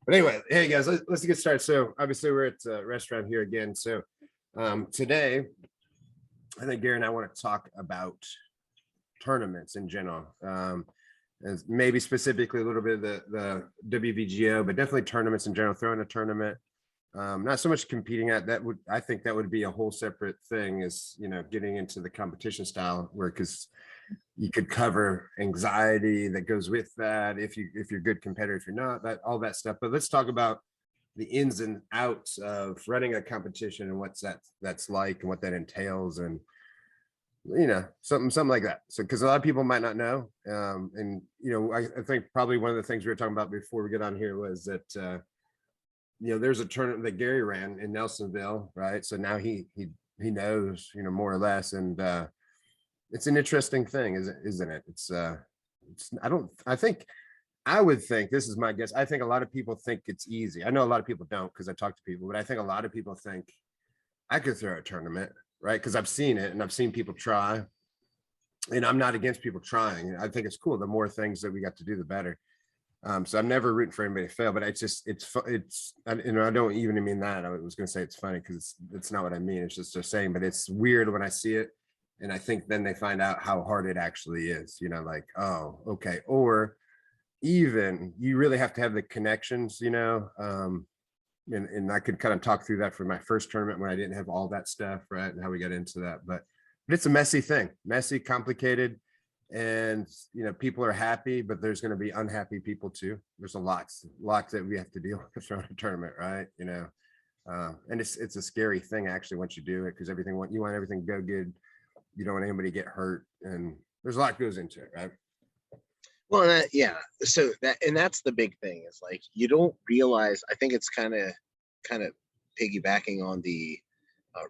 But anyway, hey guys, let's get started. So obviously we're at a restaurant here again. So today, I think Gary and I want to talk about tournaments in general. And maybe specifically a little bit of the WVGO, but definitely tournaments in general, throwing a tournament. Not so much competing at that I think that would be a whole separate thing, is, getting into the competition style, where, because you could cover anxiety that goes with that, if you're a good competitor, if you're not, that all that stuff. But let's talk about the ins and outs of running a competition and what's that's like and what that entails, and something like that. So because a lot of people might not know, and I think probably one of the things we were talking about before we get on here was that there's a tournament that Gary ran in Nelsonville, right? So now he knows, more or less, and it's an interesting thing, isn't it? I would think, this is my guess, I think a lot of people think it's easy. I know a lot of people don't, because I talk to people, but I think a lot of people think I could throw a tournament, right? Because I've seen it and I've seen people try, and I'm not against people trying. I think it's cool. The more things that we got to do, the better. So I'm never rooting for anybody to fail, but I don't even mean that. I was going to say it's funny, because it's not what I mean. It's just a saying, but it's weird when I see it. And I think then they find out how hard it actually is, like, oh, okay. Or even you really have to have the connections, and I could kind of talk through that for my first tournament when I didn't have all that stuff, right? And how we got into that. But it's a messy thing, messy, complicated. And, people are happy, but there's going to be unhappy people too. There's a lot that we have to deal with from a tournament, right? And it's a scary thing actually once you do it, because you want everything to go good. You don't want anybody to get hurt, and there's a lot goes into it, right? Well, so that's the big thing, is like, you don't realize. I think it's kind of piggybacking on the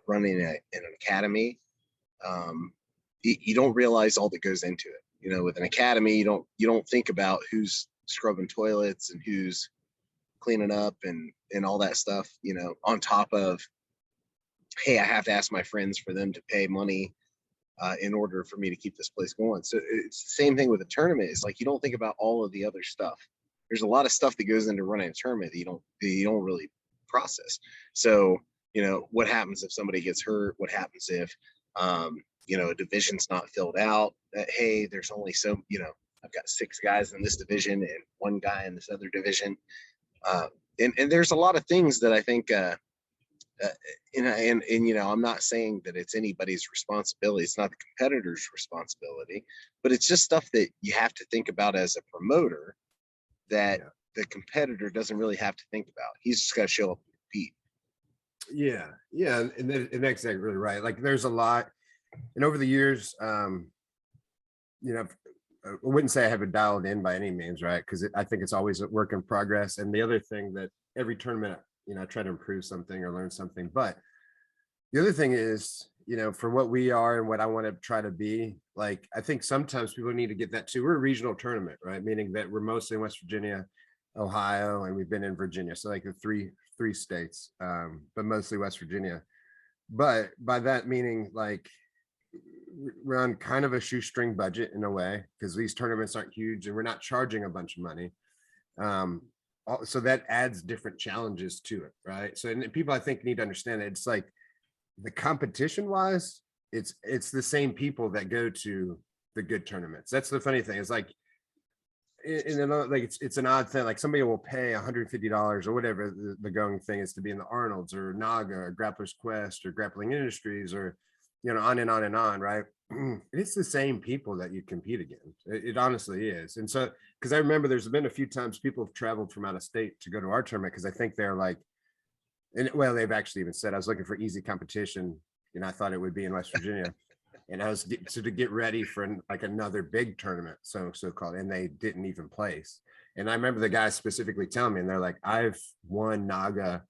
running in an academy. You don't realize all that goes into it. With an academy, you don't think about who's scrubbing toilets and who's cleaning up and all that stuff. On top of, hey, I have to ask my friends for them to pay money in order for me to keep this place going. So it's the same thing with a tournament. It's like, you don't think about all of the other stuff. There's a lot of stuff that goes into running a tournament that you don't really process. So, what happens if somebody gets hurt? What happens if, a division's not filled out? Hey, there's only I've got 6 guys in this division and 1 guy in this other division. And there's a lot of things that I think, I'm not saying that it's anybody's responsibility. It's not the competitor's responsibility, but it's just stuff that you have to think about as a promoter that the competitor doesn't really have to think about. He's just got to show up and compete. Yeah. And that's exactly really right. Like, there's a lot, and over the years, I wouldn't say I have it dialed in by any means, right? Because I think it's always a work in progress. And the other thing that every tournament, I try to improve something or learn something. But the other thing is, for what we are and what I want to try to be, like, I think sometimes people need to get that too. We're a regional tournament, right? Meaning that we're mostly in West Virginia, Ohio, and we've been in Virginia. So like the three states, but mostly West Virginia. But by that meaning, like, we're on kind of a shoestring budget in a way, because these tournaments aren't huge and we're not charging a bunch of money. So that adds different challenges to it, right? So, and people, I think, need to understand that it's like, the competition wise, it's the same people that go to the good tournaments. That's the funny thing. It's like, it's an odd thing. Like, somebody will pay $150 or whatever the going thing is to be in the Arnold's or Naga or Grappler's Quest or Grappling Industries, or on and on and on, right? It's the same people that you compete against. It honestly is. And so, because I remember there's been a few times people have traveled from out of state to go to our tournament, because I think they're like, and well, they've actually even said, I was looking for easy competition, I thought it would be in West Virginia, and I was to get ready for like another big tournament, so called, and they didn't even place. And I remember the guys specifically telling me, and they're like, I've won Naga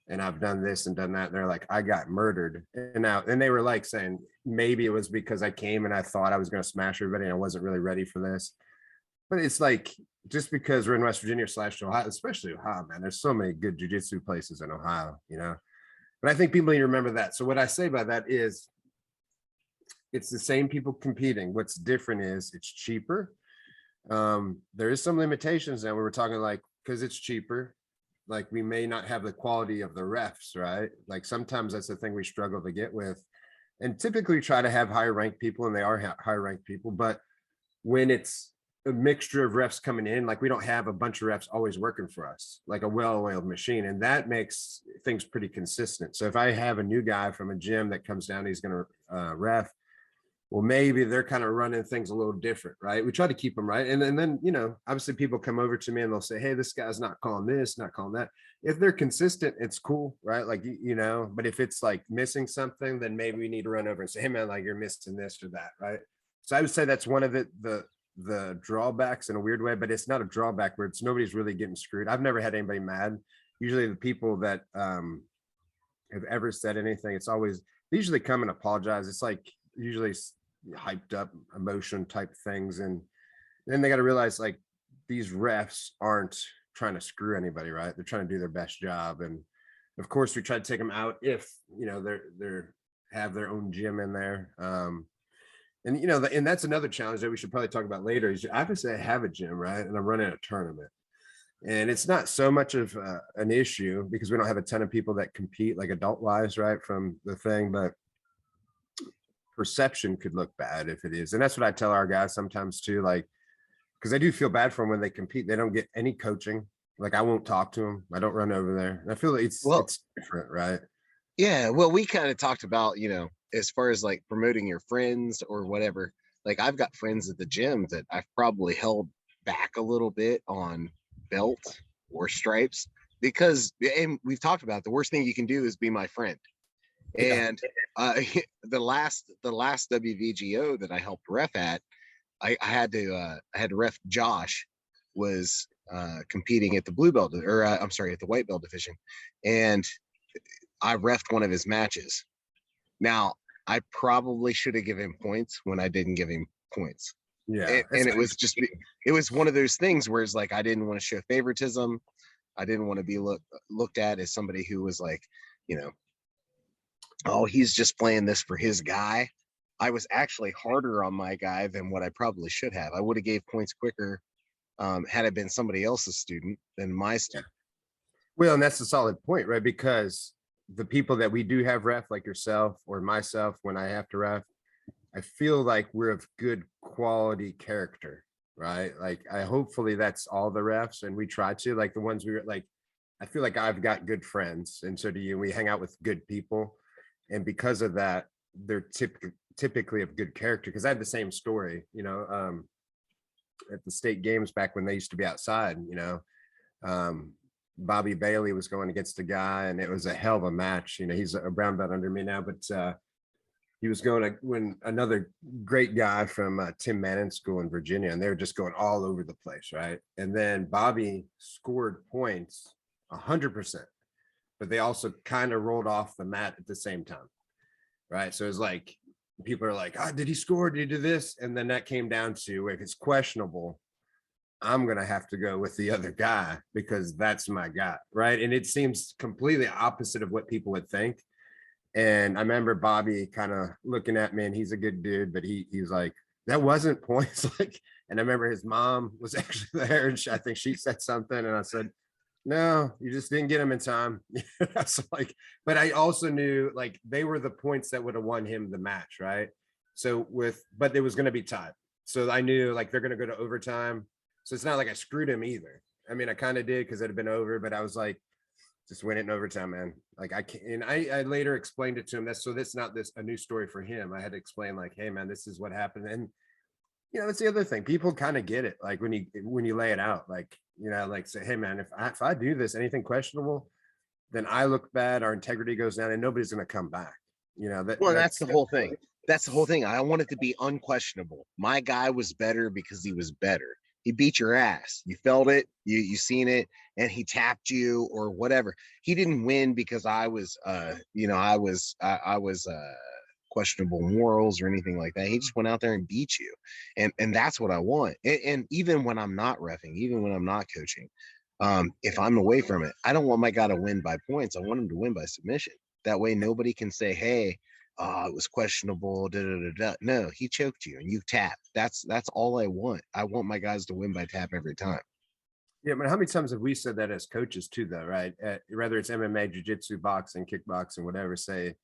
and I've done this and done that. And they're like, I got murdered. And they were like saying, maybe it was because I came and I thought I was going to smash everybody and I wasn't really ready for this. But it's like, just because we're in West Virginia / Ohio, especially Ohio, man, there's so many good jiu-jitsu places in Ohio, but I think people need to remember that. So what I say by that is, it's the same people competing. What's different is it's cheaper. There is some limitations now. We were talking, like, because it's cheaper, like we may not have the quality of the refs, right? Like sometimes that's the thing we struggle to get with, and typically try to have higher ranked people, and they are higher ranked people, but when it's a mixture of refs coming in, like we don't have a bunch of refs always working for us, like a well-oiled machine, and that makes things pretty consistent. So if I have a new guy from a gym that comes down, he's going to ref, well, maybe they're kind of running things a little different, right? We try to keep them right. And then, you know, obviously people come over to me and they'll say, hey, this guy's not calling this, not calling that. If they're consistent, it's cool, right? Like, you know, but if it's like missing something, then maybe we need to run over and say, hey man, like you're missing this or that, right? So I would say that's one of the drawbacks in a weird way, but it's not a drawback where it's nobody's really getting screwed. I've never had anybody mad. Usually the people that have ever said anything, it's always, they usually come and apologize. It's like usually hyped up emotion type things, and then they got to realize like these refs aren't trying to screw anybody, right? They're trying to do their best job, and of course we try to take them out if, you know, they're have their own gym in there. And you know, and that's another challenge that we should probably talk about later, is obviously I have a gym, right, and I'm running a tournament, and it's not so much of an issue because we don't have a ton of people that compete like adult wise, right, from the thing, but perception could look bad if it is. And that's what I tell our guys sometimes too, like, because I do feel bad for them when they compete, they don't get any coaching. Like I won't talk to them, I don't run over there, and I feel like it's different, right? Yeah, well, we kind of talked about, you know, as far as like promoting your friends or whatever. Like I've got friends at the gym that I've probably held back a little bit on belt or stripes because, and we've talked about, the worst thing you can do is be my friend. And the last WVGO that I helped ref at, I had to ref. Josh was competing at the blue belt, or I'm sorry, at the white belt division, and I refed one of his matches. Now I probably should have given him points when I didn't give him points. Yeah, and it was one of those things where it's like I didn't want to show favoritism. I didn't want to be looked at as somebody who was like, you know, oh, he's just playing this for his guy. I was actually harder on my guy than what I probably should have. I would have gave points quicker had it been somebody else's student than my student. Well, and that's a solid point, right? Because the people that we do have ref, like yourself or myself, when I have to ref, I feel like we're of good quality character, right? Like I hopefully that's all the refs, and we try to, like the ones we were like, I feel like I've got good friends, and so do you. We hang out with good people, and because of that, they're typically of good character. Because I had the same story, you know, at the state games back when they used to be outside, you know, Bobby Bailey was going against a guy, and it was a hell of a match. You know, he's a brown belt under me now, but he was going to win another great guy from Tim Manning School in Virginia, and they were just going all over the place, right? And then Bobby scored points 100%, but they also kind of rolled off the mat at the same time, right? So it's like people are like, oh, did he score? Did he do this? And then that came down to, if it's questionable, I'm going to have to go with the other guy because that's my guy, right? And it seems completely opposite of what people would think. And I remember Bobby kind of looking at me, and he's a good dude, but he was like, that wasn't points. Like, and I remember his mom was actually there, and I think she said something, and I said, no, you just didn't get him in time. So like, but I also knew like they were the points that would have won him the match, right? So but it was going to be tied. So I knew like they're going to go to overtime. So it's not like I screwed him either. I mean, I kind of did because it had been over, but I was like, just win it in overtime, man. Like I can't, and I later explained it to him. That's not a new story for him. I had to explain like, hey man, this is what happened. And you know, that's the other thing. People kind of get it. Like when you lay it out, like, you know, like say, hey man, if I do this, anything questionable, then I look bad, our integrity goes down, and nobody's going to come back. You know, That's the whole thing. That's the whole thing. I want it to be unquestionable. My guy was better because he was better. He beat your ass. You felt it. You seen it, and he tapped you or whatever. He didn't win because I was, I was questionable morals or anything like that. He just went out there and beat you, and that's what I want. And even when I'm not reffing, even when I'm not coaching, if I'm away from it, I don't want my guy to win by points. I want him to win by submission. That way, nobody can say, hey, it was questionable. No, he choked you and you tapped. That's all I want. I want my guys to win by tap every time. Yeah, but how many times have we said that as coaches too, though, right? Whether it's MMA, jiu-jitsu, boxing, kickboxing, whatever, say,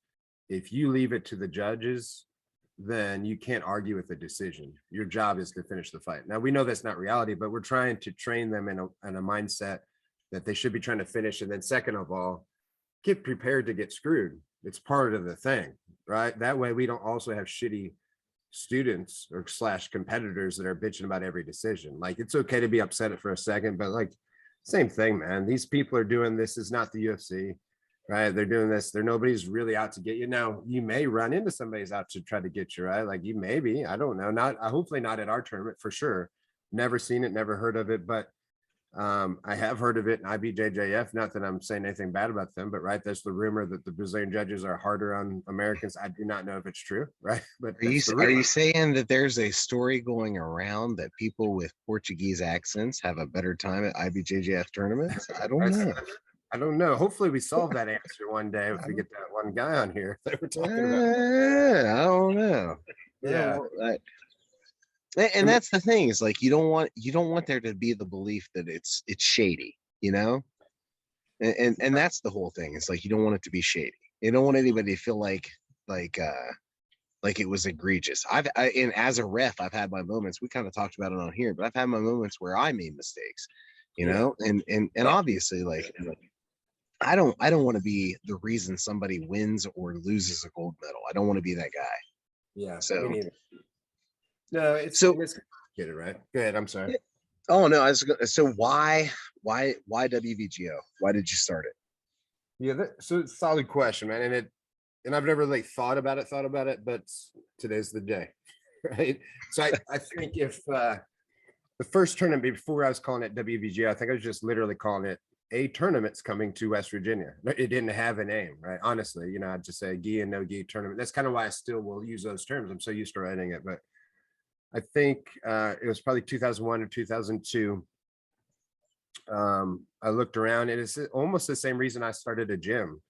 if you leave it to the judges, then you can't argue with the decision. Your job is to finish the fight. Now, we know that's not reality, but we're trying to train them in a mindset that they should be trying to finish. And then second of all, get prepared to get screwed. It's part of the thing, right? That way we don't also have shitty students or slash competitors that are bitching about every decision. Like, it's okay to be upset for a second, but like, same thing, man. These people are doing this. Is not the UFC, right? They're doing this. Nobody's really out to get you. Now, you may run into somebody's out to try to get you, right? Like, you maybe, I don't know, not hopefully not at our tournament for sure. Never seen it, never heard of it, but I have heard of it in IBJJF. Not that I'm saying anything bad about them, but right, there's the rumor that the Brazilian judges are harder on Americans. I do not know if it's true, right? But Are you saying that there's a story going around that people with Portuguese accents have a better time at IBJJF tournaments? I don't know. I don't know. Hopefully we solve that answer one day if we get that one guy on here that we're talking about. I don't know. Yeah. And that's the thing, is like, you don't want there to be the belief that it's shady, you know? And that's the whole thing. It's like, you don't want it to be shady. You don't want anybody to feel like it was egregious. And as a ref, I've had my moments. We kind of talked about it on here, but I've had my moments where I made mistakes, you know, and obviously, like, I don't want to be the reason somebody wins or loses a gold medal. I don't want to be that guy. Yeah. So no, it's complicated, right? Go ahead. I'm sorry. Oh no, so why WVGO? Why did you start it? Yeah, so it's a solid question, man. And I've never really thought about it, but today's the day, right? So I think if the first tournament before I was calling it WVGO, I think I was just literally calling it a tournament's coming to West Virginia. It didn't have a name, right? Honestly, you know, I'd just say gi and no gi tournament. That's kind of why I still will use those terms. I'm so used to writing it, but I think it was probably 2001 or 2002. I looked around, and it's almost the same reason I started a gym.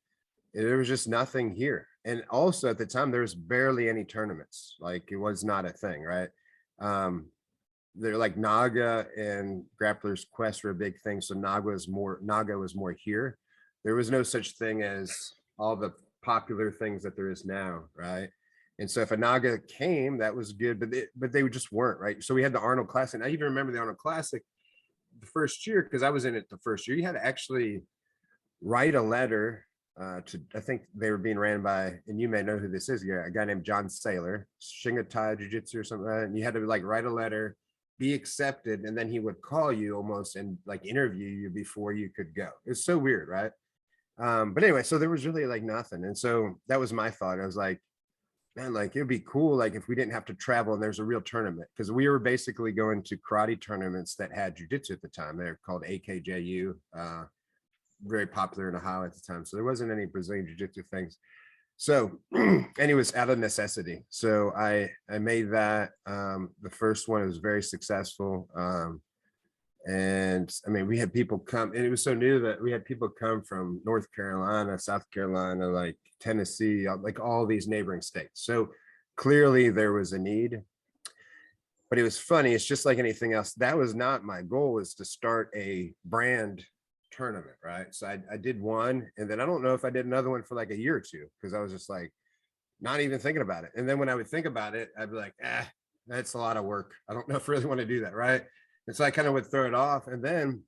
There was just nothing here. And also at the time, there was barely any tournaments. Like, it was not a thing, right? They're like Naga and Grappler's Quest were a big thing. So Naga was more here. There was no such thing as all the popular things that there is now, right? And so if a Naga came, that was good, but they just weren't, right? So we had the Arnold Classic. And I even remember the Arnold Classic the first year, because I was in it the first year. You had to actually write a letter to, I think they were being ran by, and you may know who this is, a guy named John Saylor, Shingatai Jiu-Jitsu or something like that. And you had to like write a letter, be accepted, and then he would call you almost and like interview you before you could go. It's so weird, right? But anyway, so there was really like nothing. And so that was my thought. I was like, man, like, it'd be cool, like, if we didn't have to travel and there's a real tournament, because we were basically going to karate tournaments that had jiu-jitsu at the time. They're called AKJU, very popular in Ohio at the time. So there wasn't any Brazilian jiu-jitsu things. So, and it was out of necessity. So I made that. The first one was very successful. And I mean, we had people come, and it was so new that we had people come from North Carolina, South Carolina, like Tennessee, like all these neighboring states. So clearly there was a need, but it was funny. It's just like anything else. That was not my goal, was to start a brand tournament, right? So I did one, and then I don't know if I did another one for like a year or two, because I was just like, not even thinking about it. And then when I would think about it, I'd be like, that's a lot of work. I don't know if I really want to do that, right? And so I kind of would throw it off. And then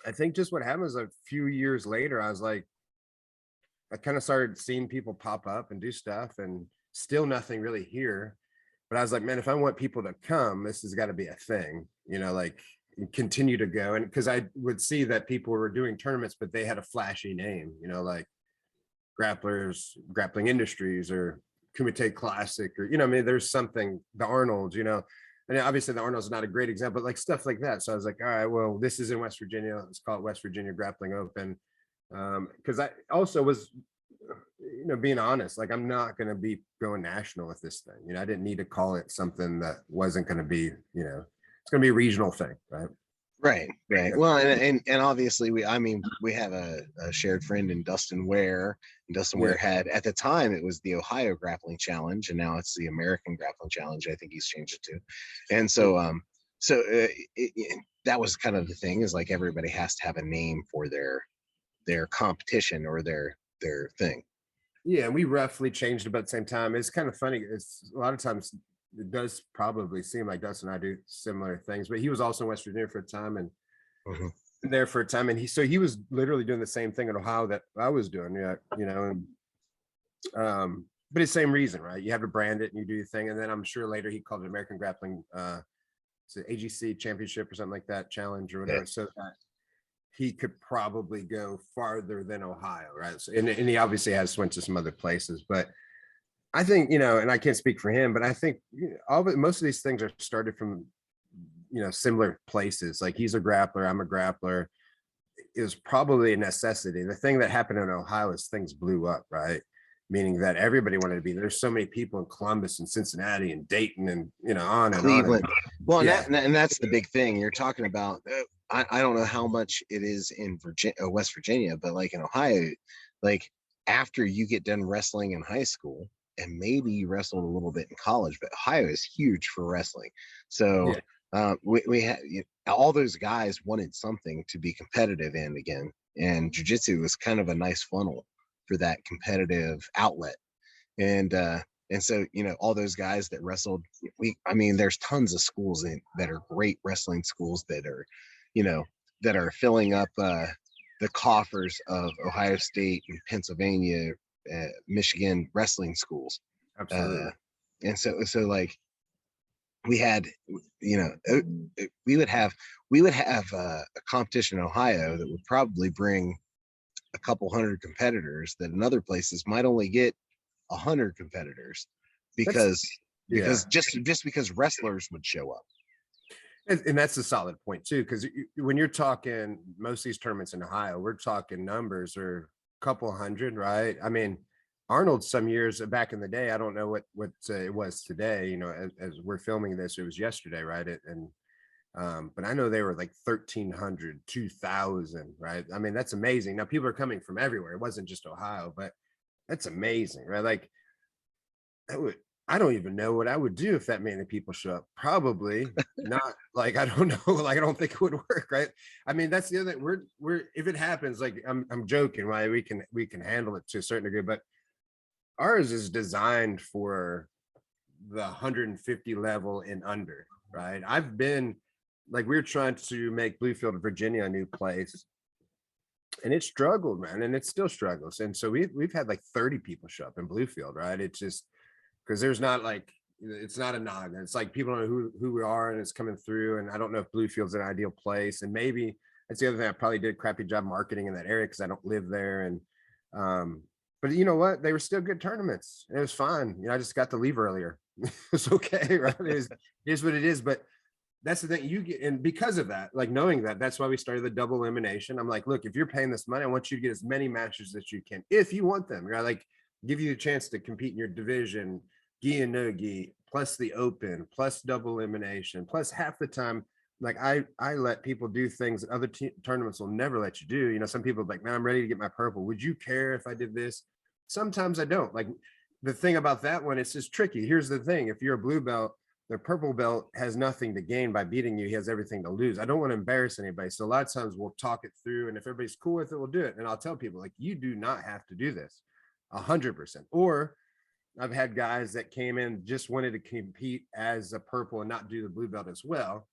I think just what happened was, a few years later, I was like, I kind of started seeing people pop up and do stuff, and still nothing really here. But I was like, man, if I want people to come, this has got to be a thing, you know, like, continue to go. And because I would see that people were doing tournaments, but they had a flashy name, you know, like Grapplers, Grappling Industries, or Kumite Classic, or, you know, I mean, there's something, the Arnold's, you know. And obviously the Arnold's not a great example, but like stuff like that. So I was like, all right, well, this is in West Virginia. Let's call it West Virginia Grappling Open. Because I also was, you know, being honest, like, I'm not going to be going national with this thing. You know, I didn't need to call it something that wasn't going to be, you know, it's going to be a regional thing, right? Right. Well, and obviously we have a shared friend in Dustin Ware. And Dustin Ware had, at the time, it was the Ohio Grappling Challenge, and now it's the American Grappling Challenge. I think he's changed it to. And so that was kind of the thing, is like everybody has to have a name for their competition or their thing. Yeah, and we roughly changed about the same time. It's kind of funny. It's a lot of times it does probably seem like Dustin and I do similar things, but he was also in West Virginia for a time and there for a time, and he was literally doing the same thing in Ohio that I was doing. Yeah, you know, and but it's the same reason, right? You have to brand it and you do your thing, and then I'm sure later he called it American Grappling it's an AGC championship or something like that, challenge or whatever. So that he could probably go farther than Ohio, right? So, and he obviously has went to some other places, but I think, you know, and I can't speak for him, but I think most of these things are started from, you know, similar places. Like he's a grappler, I'm a grappler. It was probably a necessity. The thing that happened in Ohio is things blew up, right? Meaning that everybody wanted to be there. There's so many people in Columbus and Cincinnati and Dayton and, you know, on and Cleveland. on. Well, yeah. and that's the big thing you're talking about. I don't know how much it is in West Virginia, but like in Ohio, like after you get done wrestling in high school, and maybe you wrestled a little bit in college, but Ohio is huge for wrestling. So we had all those guys wanted something to be competitive in again, and jiu-jitsu was kind of a nice funnel for that competitive outlet. And so, you know, all those guys that wrestled, I mean, there's tons of schools that are great wrestling schools that are, you know, that are filling up the coffers of Ohio State and Pennsylvania, Michigan wrestling schools. Absolutely. And so like we had, you know, we would have a competition in Ohio that would probably bring a couple hundred competitors that in other places might only get 100 competitors because just because wrestlers would show up. And that's a solid point too, because when you're talking most of these tournaments in Ohio, we're talking numbers are a couple hundred, right? I mean, Arnold some years back in the day, I don't know what it was today, you know, as we're filming this, it was yesterday, right? But I know they were like 1,300, 2,000, right? I mean, that's amazing. Now people are coming from everywhere. It wasn't just Ohio, but that's amazing, right? Like I don't even know what I would do if that many people show up. Probably not. Like, I don't know. Like, I don't think it would work, right? I mean, that's the other thing. We're if it happens, like I'm joking, right? We can handle it to a certain degree, but ours is designed for the 150 level and under, right? I've been like, we're trying to make Bluefield, Virginia, a new place, and it struggled, man, and it still struggles. And so we've had like 30 people show up in Bluefield, right? It's just because there's not like, it's not a noggin. It's like people don't know who we are and it's coming through. And I don't know if Bluefield's an ideal place. And maybe that's the other thing. I probably did a crappy job marketing in that area because I don't live there. And but you know what? They were still good tournaments. It was fine. You know, I just got to leave earlier. It's okay, right? It is what it is. But that's the thing you get, and because of that, like knowing that, that's why we started the double elimination. I'm like, look, if you're paying this money, I want you to get as many matches as you can, if you want them. Right? Like, give you a chance to compete in your division, gi and no gi, plus the open, plus double elimination, plus half the time. Like I let people do things that other tournaments will never let you do. You know, some people are like, man, I'm ready to get my purple. Would you care if I did this? Sometimes I don't. Like the thing about that one, it's just tricky. Here's the thing. If you're a blue belt, the purple belt has nothing to gain by beating you. He has everything to lose. I don't want to embarrass anybody. So a lot of times we'll talk it through, and if everybody's cool with it, we'll do it. And I'll tell people, like, you do not have to do this 100%. Or I've had guys that came in, just wanted to compete as a purple and not do the blue belt as well.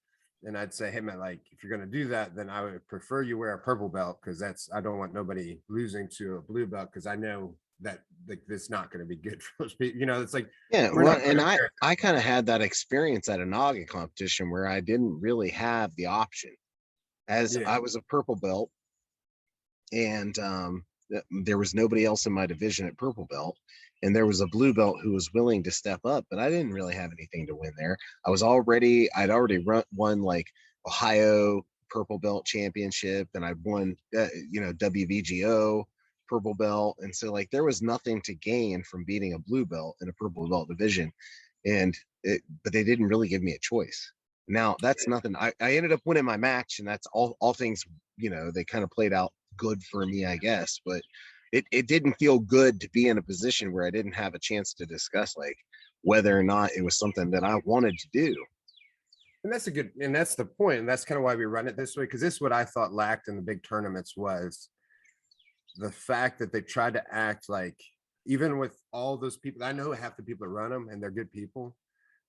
And I'd say, hey man, like if you're going to do that, then I would prefer you wear a purple belt, because I don't want nobody losing to a blue belt, because I know that like it's not going to be good for those people. You know, it's like, yeah. Well, and I kind of had that experience at a noggin competition where I didn't really have the option, as I was a purple belt, and there was nobody else in my division at purple belt, and there was a blue belt who was willing to step up, but I didn't really have anything to win there. I'd already won like Ohio purple belt championship, and I won WVGO purple belt, and so like there was nothing to gain from beating a blue belt in a purple belt division, but they didn't really give me a choice. Now that's nothing. I ended up winning my match, and that's all things, you know, they kind of played out good for me, I guess, but it didn't feel good to be in a position where I didn't have a chance to discuss like whether or not it was something that I wanted to do. And that's a good, and that's the point. And that's kind of why we run it this way. Cause this is what I thought lacked in the big tournaments was the fact that they tried to act like, even with all those people, I know half the people that run them and they're good people,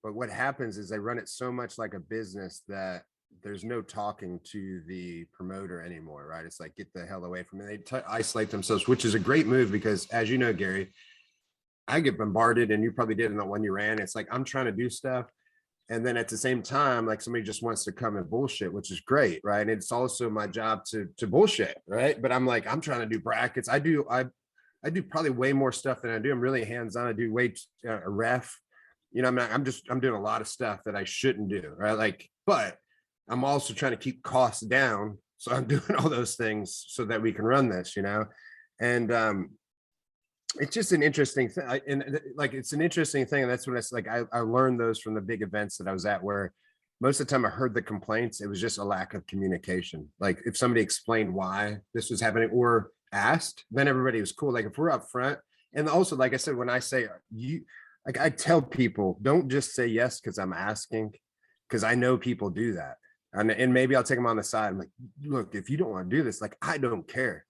but what happens is they run it so much like a business that there's no talking to the promoter anymore, right? It's like, get the hell away from me. They isolate themselves, which is a great move because, as you know, Gary, I get bombarded, and you probably did in the one you ran. It's like I'm trying to do stuff, and then at the same time, like somebody just wants to come and bullshit, which is great, right? And it's also my job to bullshit, right? But I'm like, I'm trying to do brackets. I do probably way more stuff than I do. I'm really hands-on. I do weight, a ref. You know, I'm doing a lot of stuff that I shouldn't do, right? Like, but I'm also trying to keep costs down. So I'm doing all those things so that we can run this, you know? And it's just an interesting thing. Like, it's an interesting thing. And that's when it's like, I learned those from the big events that I was at, where most of the time I heard the complaints, it was just a lack of communication. Like if somebody explained why this was happening or asked, then everybody was cool. Like if we're up front, and also, like I said, when I say you, like I tell people, don't just say yes because I'm asking, because I know people do that. And maybe I'll take them on the side. I'm like, look, if you don't want to do this, like, I don't care.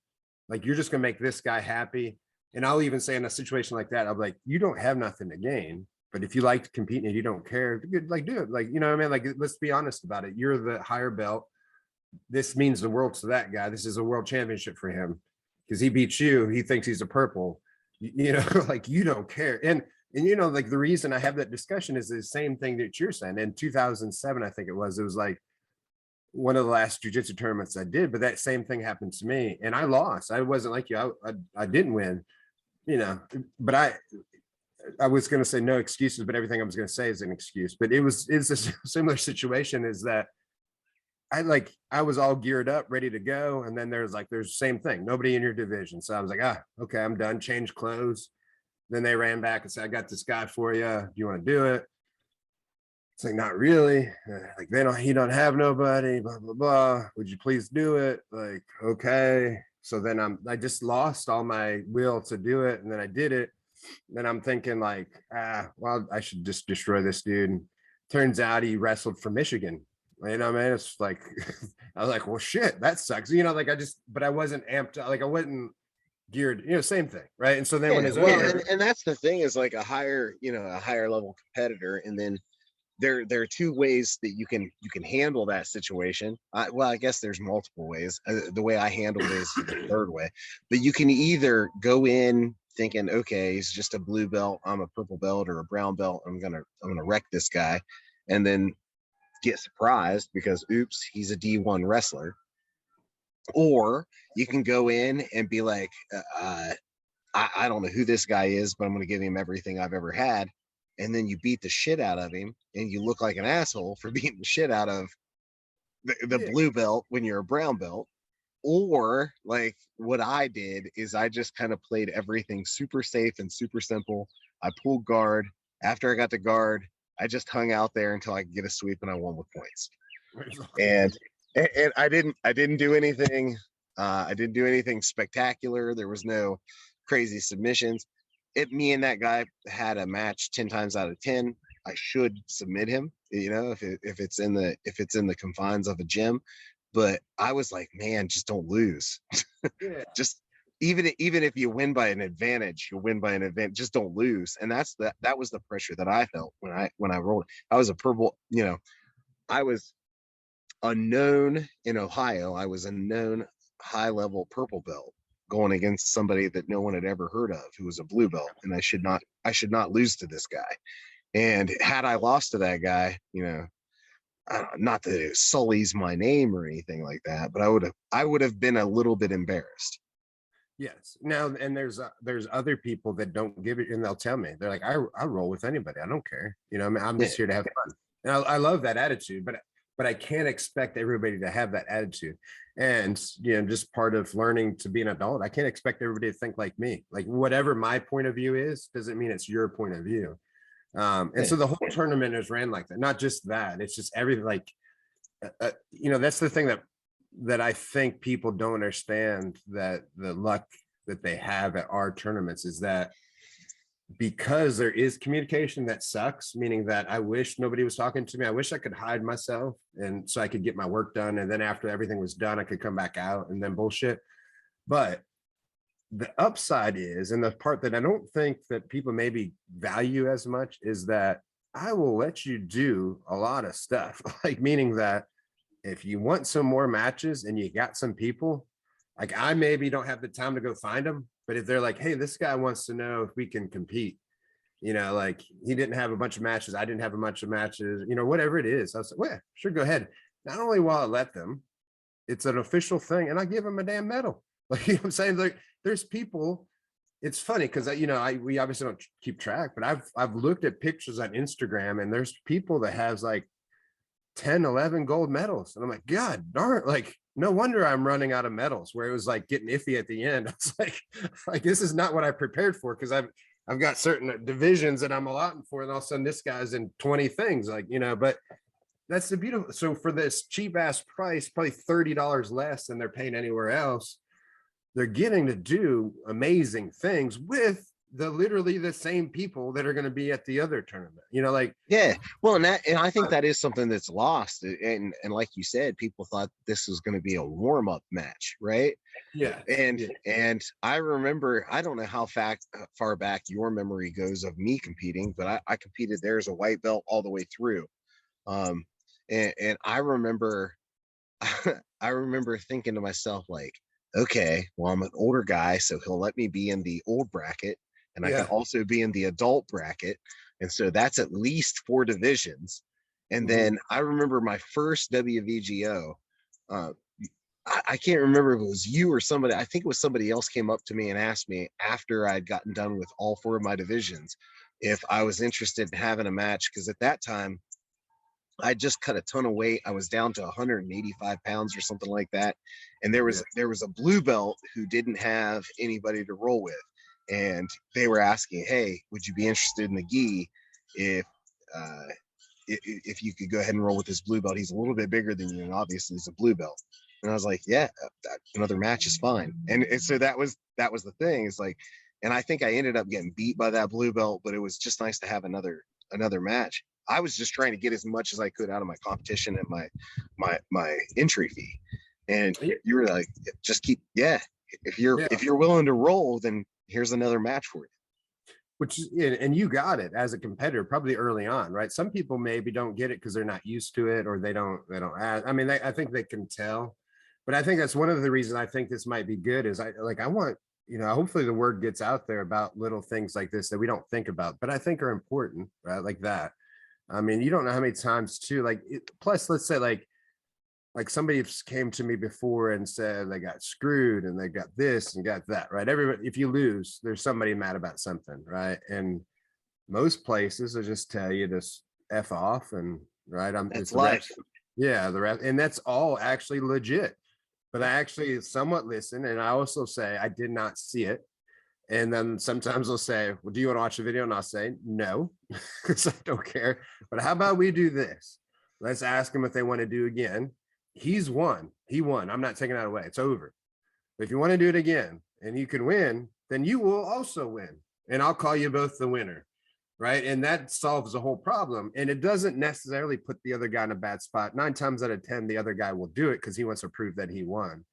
Like, you're just gonna make this guy happy. And I'll even say in a situation like that, I'll be like, you don't have nothing to gain, but if you like competing and you don't care, like, do it. Like, you know what I mean? Like, let's be honest about it. You're the higher belt. This means the world to that guy. This is a world championship for him because he beats you. He thinks he's a purple, you know, like you don't care. And, you know, like the reason I have that discussion is the same thing that you're saying. In 2007, I think it was like one of the last jiu-jitsu tournaments I did, but that same thing happened to me and I lost. I wasn't like you. I didn't win, you know, but I was going to say no excuses, but everything I was going to say is an excuse. But it's a similar situation, is that I was all geared up, ready to go. And then there's the same thing, nobody in your division. So I was like, okay, I'm done. Change clothes. Then they ran back and said, I got this guy for you. Do you want to do it? It's like, not really. Like, he don't have nobody, blah, blah, blah. Would you please do it? Like, okay. So then I just lost all my will to do it. And then I did it. Then I'm thinking like, well, I should just destroy this dude. And turns out he wrestled from Michigan. You know, man, it's like, I was like, well, shit, that sucks. You know, like but I wasn't amped. Like I wasn't geared, you know, same thing. Right. And so then when it's over, and that's the thing, is like a higher level competitor. And then there are two ways that you can handle that situation. Well, I guess there's multiple ways. The way I handled it is the third way. But you can either go in thinking, okay, he's just a blue belt, I'm a purple belt or a brown belt, I'm gonna wreck this guy, and then get surprised because oops, he's a D1 wrestler. Or you can go in and be like, I don't know who this guy is, but I'm going to give him everything I've ever had. And then you beat the shit out of him and you look like an asshole for beating the shit out of the blue belt when you're a brown belt. Or like what I did is I just kind of played everything super safe and super simple. I pulled guard. After I got to guard, I just hung out there until I could get a sweep, and I won with points. And I didn't do anything. I didn't do anything spectacular. There was no crazy submissions. Me and that guy had a match 10 times out of 10. I should submit him, you know, if it's in the confines of a gym. But I was like, man, just don't lose. Yeah. Just even if you win by an advantage, you'll win by an advantage. Just don't lose. And that was the pressure that I felt when I rolled. I was a purple, you know, I was unknown in Ohio. I was a known high level purple belt going against somebody that no one had ever heard of, who was a blue belt. And I should not lose to this guy. And had I lost to that guy, you know, not that it sullies my name or anything like that, but I would have been a little bit embarrassed. Yes. Now, and there's other people that don't give it, and they'll tell me, they're like, I roll with anybody. I don't care. You know, I mean, I'm just here to have fun. And I love that attitude, but I can't expect everybody to have that attitude. And, you know, just part of learning to be an adult, I can't expect everybody to think like me. Like whatever my point of view is, doesn't mean it's your point of view. And so the whole tournament is ran like that. Not just that, it's just everything. Like, you know, that's the thing that I think people don't understand, that the luck that they have at our tournaments is that because there is communication that sucks, meaning that I wish nobody was talking to me. I wish I could hide myself and so I could get my work done. And then after everything was done, I could come back out and then bullshit. But the upside is, and the part that I don't think that people maybe value as much, is that I will let you do a lot of stuff. Like, meaning that if you want some more matches and you got some people, like I maybe don't have the time to go find them, but if they're like, hey, this guy wants to know if we can compete, you know, like he didn't have a bunch of matches, I didn't have a bunch of matches, you know, whatever it is, I was like, well, sure, go ahead. Not only will I let them, it's an official thing, and I give them a damn medal. Like, you know what I'm saying? Like, there's people, it's funny because you know, we obviously don't keep track, but I've looked at pictures on Instagram and there's people that has like 10, 11 gold medals. And I'm like, God darn, like, no wonder I'm running out of medals, where it was like getting iffy at the end. It's like this is not what I prepared for, because I've got certain divisions that I'm allotting for, and all of a sudden this guy's in 20 things, like, you know, but that's the beautiful. So for this cheap ass price, probably $30 less than they're paying anywhere else, they're getting to do amazing things with literally the same people that are going to be at the other tournament, you know, like, Yeah, well, and I think that is something that's lost, and like you said, people thought this was going to be a warm-up match, right? yeah. And I remember, I don't know how far back your memory goes of me competing, but I competed there as a white belt all the way through. And I remember I remember thinking to myself, like, okay, well, I'm an older guy, so he'll let me be in the old bracket, and I can also be in the adult bracket. And so that's at least 4 divisions. And then I remember my first WVGO. I can't remember if it was you or somebody. I think it was somebody else came up to me and asked me after I'd gotten done with all 4 of my divisions if I was interested in having a match. Because at that time, I just cut a ton of weight. I was down to 185 pounds or something like that. And there was a blue belt who didn't have anybody to roll with. And they were asking, hey, would you be interested in the gi if you could go ahead and roll with this blue belt? He's a little bit bigger than you, and obviously he's a blue belt. And I was like, yeah, another match is fine. And so that was the thing. It's like, and I think I ended up getting beat by that blue belt, but it was just nice to have another match. I was just trying to get as much as I could out of my competition and my entry fee. And you were like, just keep, if you're willing to roll, then here's another match for you. Which, and you got it as a competitor probably early on, right? Some people maybe don't get it because they're not used to it, or they don't ask. I mean, I think they can tell, but I think that's one of the reasons I think this might be good is I want, you know, hopefully the word gets out there about little things like this that we don't think about, but I think are important, right? Like that. I mean, you don't know how many times too, like, plus let's say like somebody came to me before and said they got screwed and they got this and got that, right? Everybody, if you lose, there's somebody mad about something, right? And most places will just tell you to F off, and right, it's life. The rest, and that's all actually legit. But I actually somewhat listen, and I also say I did not see it. And then sometimes they'll say, well, do you want to watch the video? And I'll say, no, because I don't care. But how about we do this? Let's ask them if they want to do again. He's won. He won. I'm not taking that away. It's over. But if you want to do it again and you can win, then you will also win. And I'll call you both the winner. Right. And that solves the whole problem. And it doesn't necessarily put the other guy in a bad spot. 9 times out of 10, the other guy will do it because he wants to prove that he won.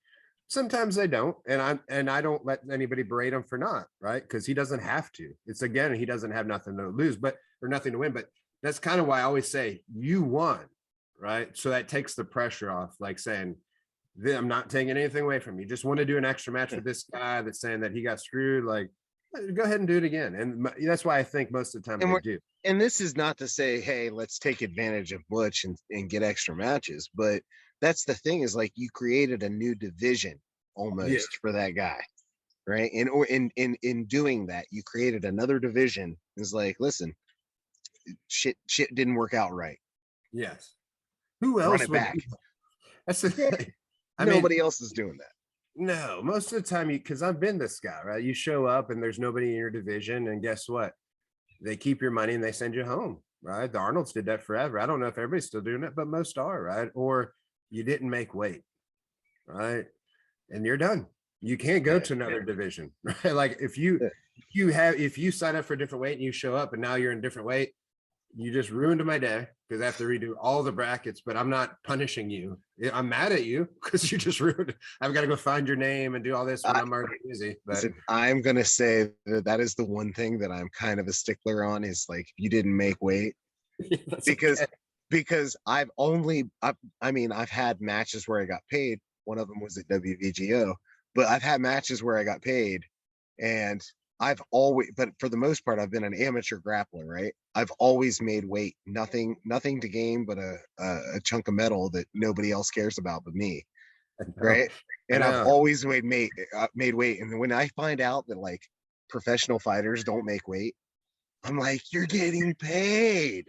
Sometimes they don't, and I don't let anybody berate him for not, right? Because he doesn't have to. It's, again, he doesn't have nothing to lose, or nothing to win. But that's kind of why I always say you won, right? So that takes the pressure off, like saying, I'm not taking anything away from you. You just want to do an extra match with this guy that's saying that he got screwed. Like, go ahead and do it again. And that's why I think most of the time they do. And this is not to say, hey, let's take advantage of Butch and get extra matches, but that's the thing, is like you created a new division almost for that guy, right? And in doing that, you created another division. It's like, listen, shit didn't work out right. Yes. Who else? Run it back. That's the thing. Nobody else is doing that. No, most of the time, because I've been this guy, right? You show up and there's nobody in your division, and guess what? They keep your money and they send you home, right? The Arnolds did that forever. I don't know if everybody's still doing it, but most are, right? Or you didn't make weight, right? And you're done. You can't go to another division, right? Like if you sign up for a different weight and you show up and now you're in a different weight, you just ruined my day because I have to redo all the brackets, but I'm not punishing you. I'm mad at you because you just ruined it. I've got to go find your name and do all this when I'm already busy. But listen, I'm going to say that is the one thing that I'm kind of a stickler on is like, you didn't make weight because I've had matches where I got paid. One of them was at WVGO, but I've had matches where I got paid and but for the most part, I've been an amateur grappler, right? I've always made weight, nothing to gain, but a chunk of metal that nobody else cares about but me, right? And I've always made weight. And when I find out that like professional fighters don't make weight, I'm like, you're getting paid.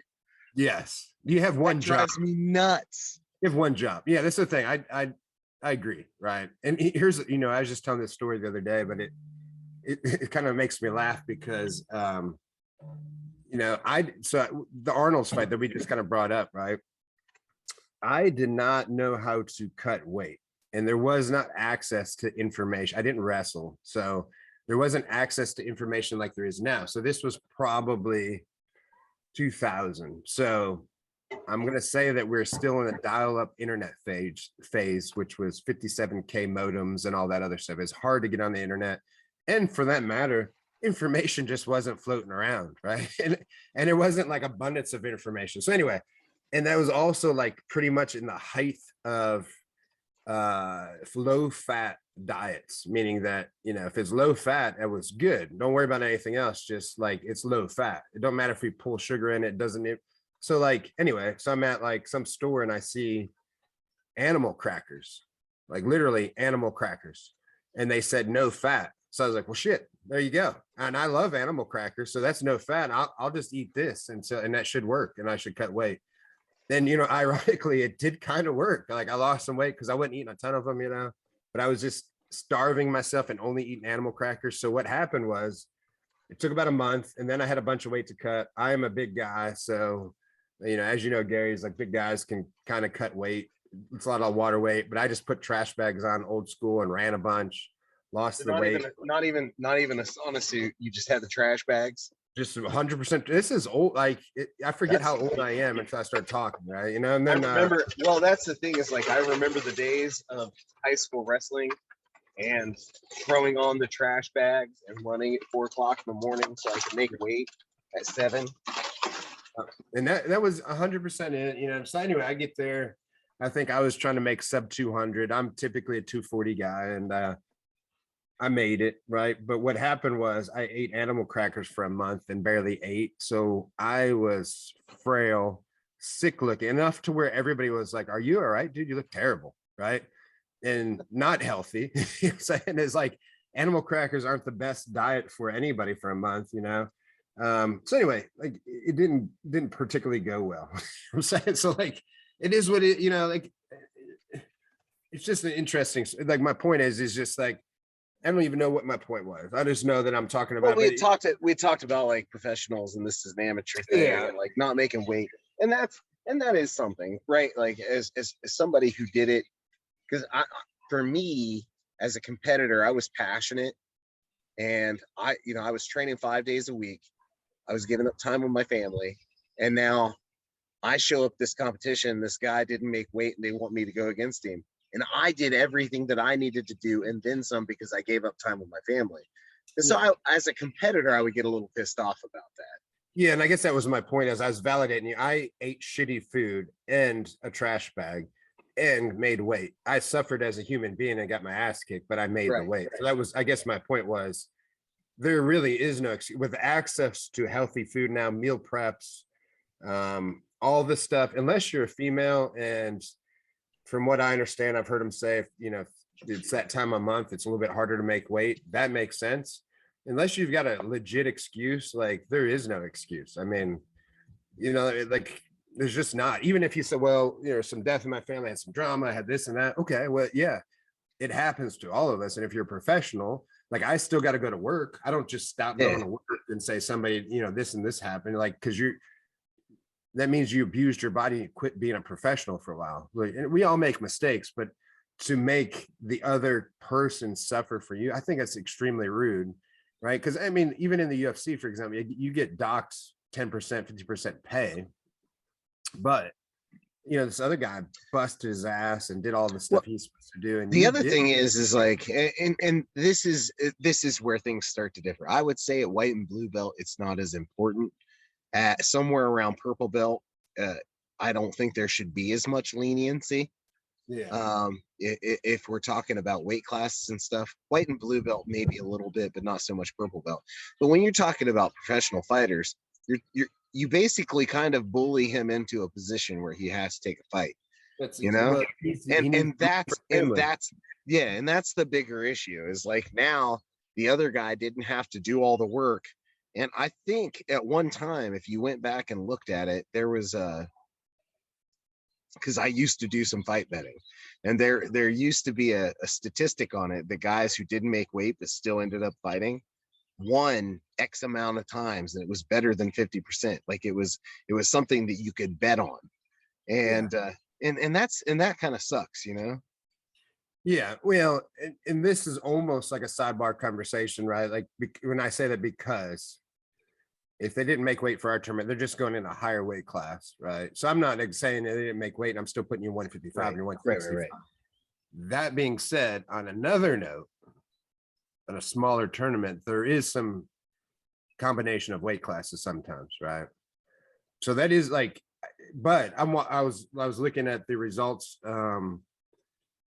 Yes, you have one job. Drives me nuts. You have one job. Yeah, that's the thing. I agree, right? And here's, I was just telling this story the other day, but it kind of makes me laugh because so the Arnold's fight that we just kind of brought up, right? I did not know how to cut weight, and there was not access to information. I didn't wrestle, so there wasn't access to information like there is now. So this was probably 2000. So I'm going to say that we're still in a dial-up internet phase, which was 57K modems and all that other stuff. It's hard to get on the internet. And for that matter, information just wasn't floating around, right? And it wasn't like abundance of information. So anyway, and that was also like pretty much in the height of low fat diets, meaning that, if it's low fat, it was good. Don't worry about anything else. Just like it's low fat. It don't matter if we pull sugar in, it doesn't. So like, anyway, so I'm at like some store and I see animal crackers, like literally animal crackers. And they said no fat. So I was like, well, shit, there you go. And I love animal crackers. So that's no fat. I'll just eat this. And that should work. And I should cut weight. Then, ironically, it did kind of work. Like I lost some weight because I wasn't eating a ton of them, but I was just starving myself and only eating animal crackers. So what happened was it took about a month and then I had a bunch of weight to cut. I am a big guy. So, as you know, Gary's like big guys can kind of cut weight. It's a lot of water weight, but I just put trash bags on old school and ran a bunch. Lost the weight. Not even a sauna suit. You just had the trash bags. Just 100%. This is old. Like I forget how old I am until I start talking, right? And then I remember. Well, that's the thing is like I remember the days of high school wrestling and throwing on the trash bags and running at 4 o'clock in the morning so I could make weight at 7. And that was 100% it. So anyway, I get there. I think I was trying to make sub 200. I'm typically a 240 guy, and I made it, right? But what happened was I ate animal crackers for a month and barely ate. So I was frail, sick looking, enough to where everybody was like, are you all right, dude? You look terrible, right? And not healthy. You know what I'm saying? It's like animal crackers aren't the best diet for anybody for a month, So anyway, like it didn't particularly go well. You know what I'm saying? So like it is what it, like it's just an interesting, like my point is just like I don't even know what my point was. I just know that I'm talking about. Well, we talked about like professionals, and this is an amateur thing, and like not making weight, and that is something, right? Like as somebody who did it, because for me as a competitor, I was passionate, and I was training 5 days a week. I was giving up time with my family, and now I show up this competition. This guy didn't make weight, and they want me to go against him. And I did everything that I needed to do and then some because I gave up time with my family. And so as a competitor, I would get a little pissed off about that. Yeah, and I guess that was my point as I was validating you. I ate shitty food and a trash bag and made weight. I suffered as a human being and got my ass kicked, but I made the weight. So that was, I guess my point was, there really is no excuse. With access to healthy food now, meal preps, all this stuff, unless you're a female, and from what I understand, I've heard him say, if it's that time of month, it's a little bit harder to make weight. That makes sense. Unless you've got a legit excuse, like there is no excuse. I mean, like there's just not. Even if you say, well, some death in my family, I had some drama, I had this and that. Okay, well, yeah, it happens to all of us. And if you're a professional, like I still got to go to work. I don't just stop going to work and say somebody, this and this happened. Like, because that means you abused your body and quit being a professional for a while. Like, we all make mistakes, but to make the other person suffer for you, I think that's extremely rude, right? Because I mean, even in the UFC, for example, you get docked 10%, 50% pay, but you know, this other guy busted his ass and did all the stuff he's supposed to do. And the you other did. thing is like, and this is where things start to differ. I would say at white and blue belt, it's not as important. At somewhere around purple belt, I don't think there should be as much leniency. Yeah. If we're talking about weight classes and stuff, white and blue belt maybe a little bit, but not so much purple belt. But when you're talking about professional fighters, you basically kind of bully him into a position where he has to take a fight. That's You know, well, and that's yeah, and that's the bigger issue. Is like now the other guy didn't have to do all the work, and I think at one time, if you went back and looked at it, there was a, because I used to do some fight betting, and there used to be a statistic on it. The guys who didn't make weight but still ended up fighting won X amount of times, and it was better than 50%. Like it was something that you could bet on, and and that kind of sucks, you know. Yeah, well, and this is almost like a sidebar conversation, right? Like when I say that, because if they didn't make weight for our tournament, they're just going in a higher weight class, right? So I'm not saying they didn't make weight, and I'm still putting you 155 and you're 165. Right. That being said, on another note, on a smaller tournament, there is some combination of weight classes sometimes, right? So that is like, but I was looking at the results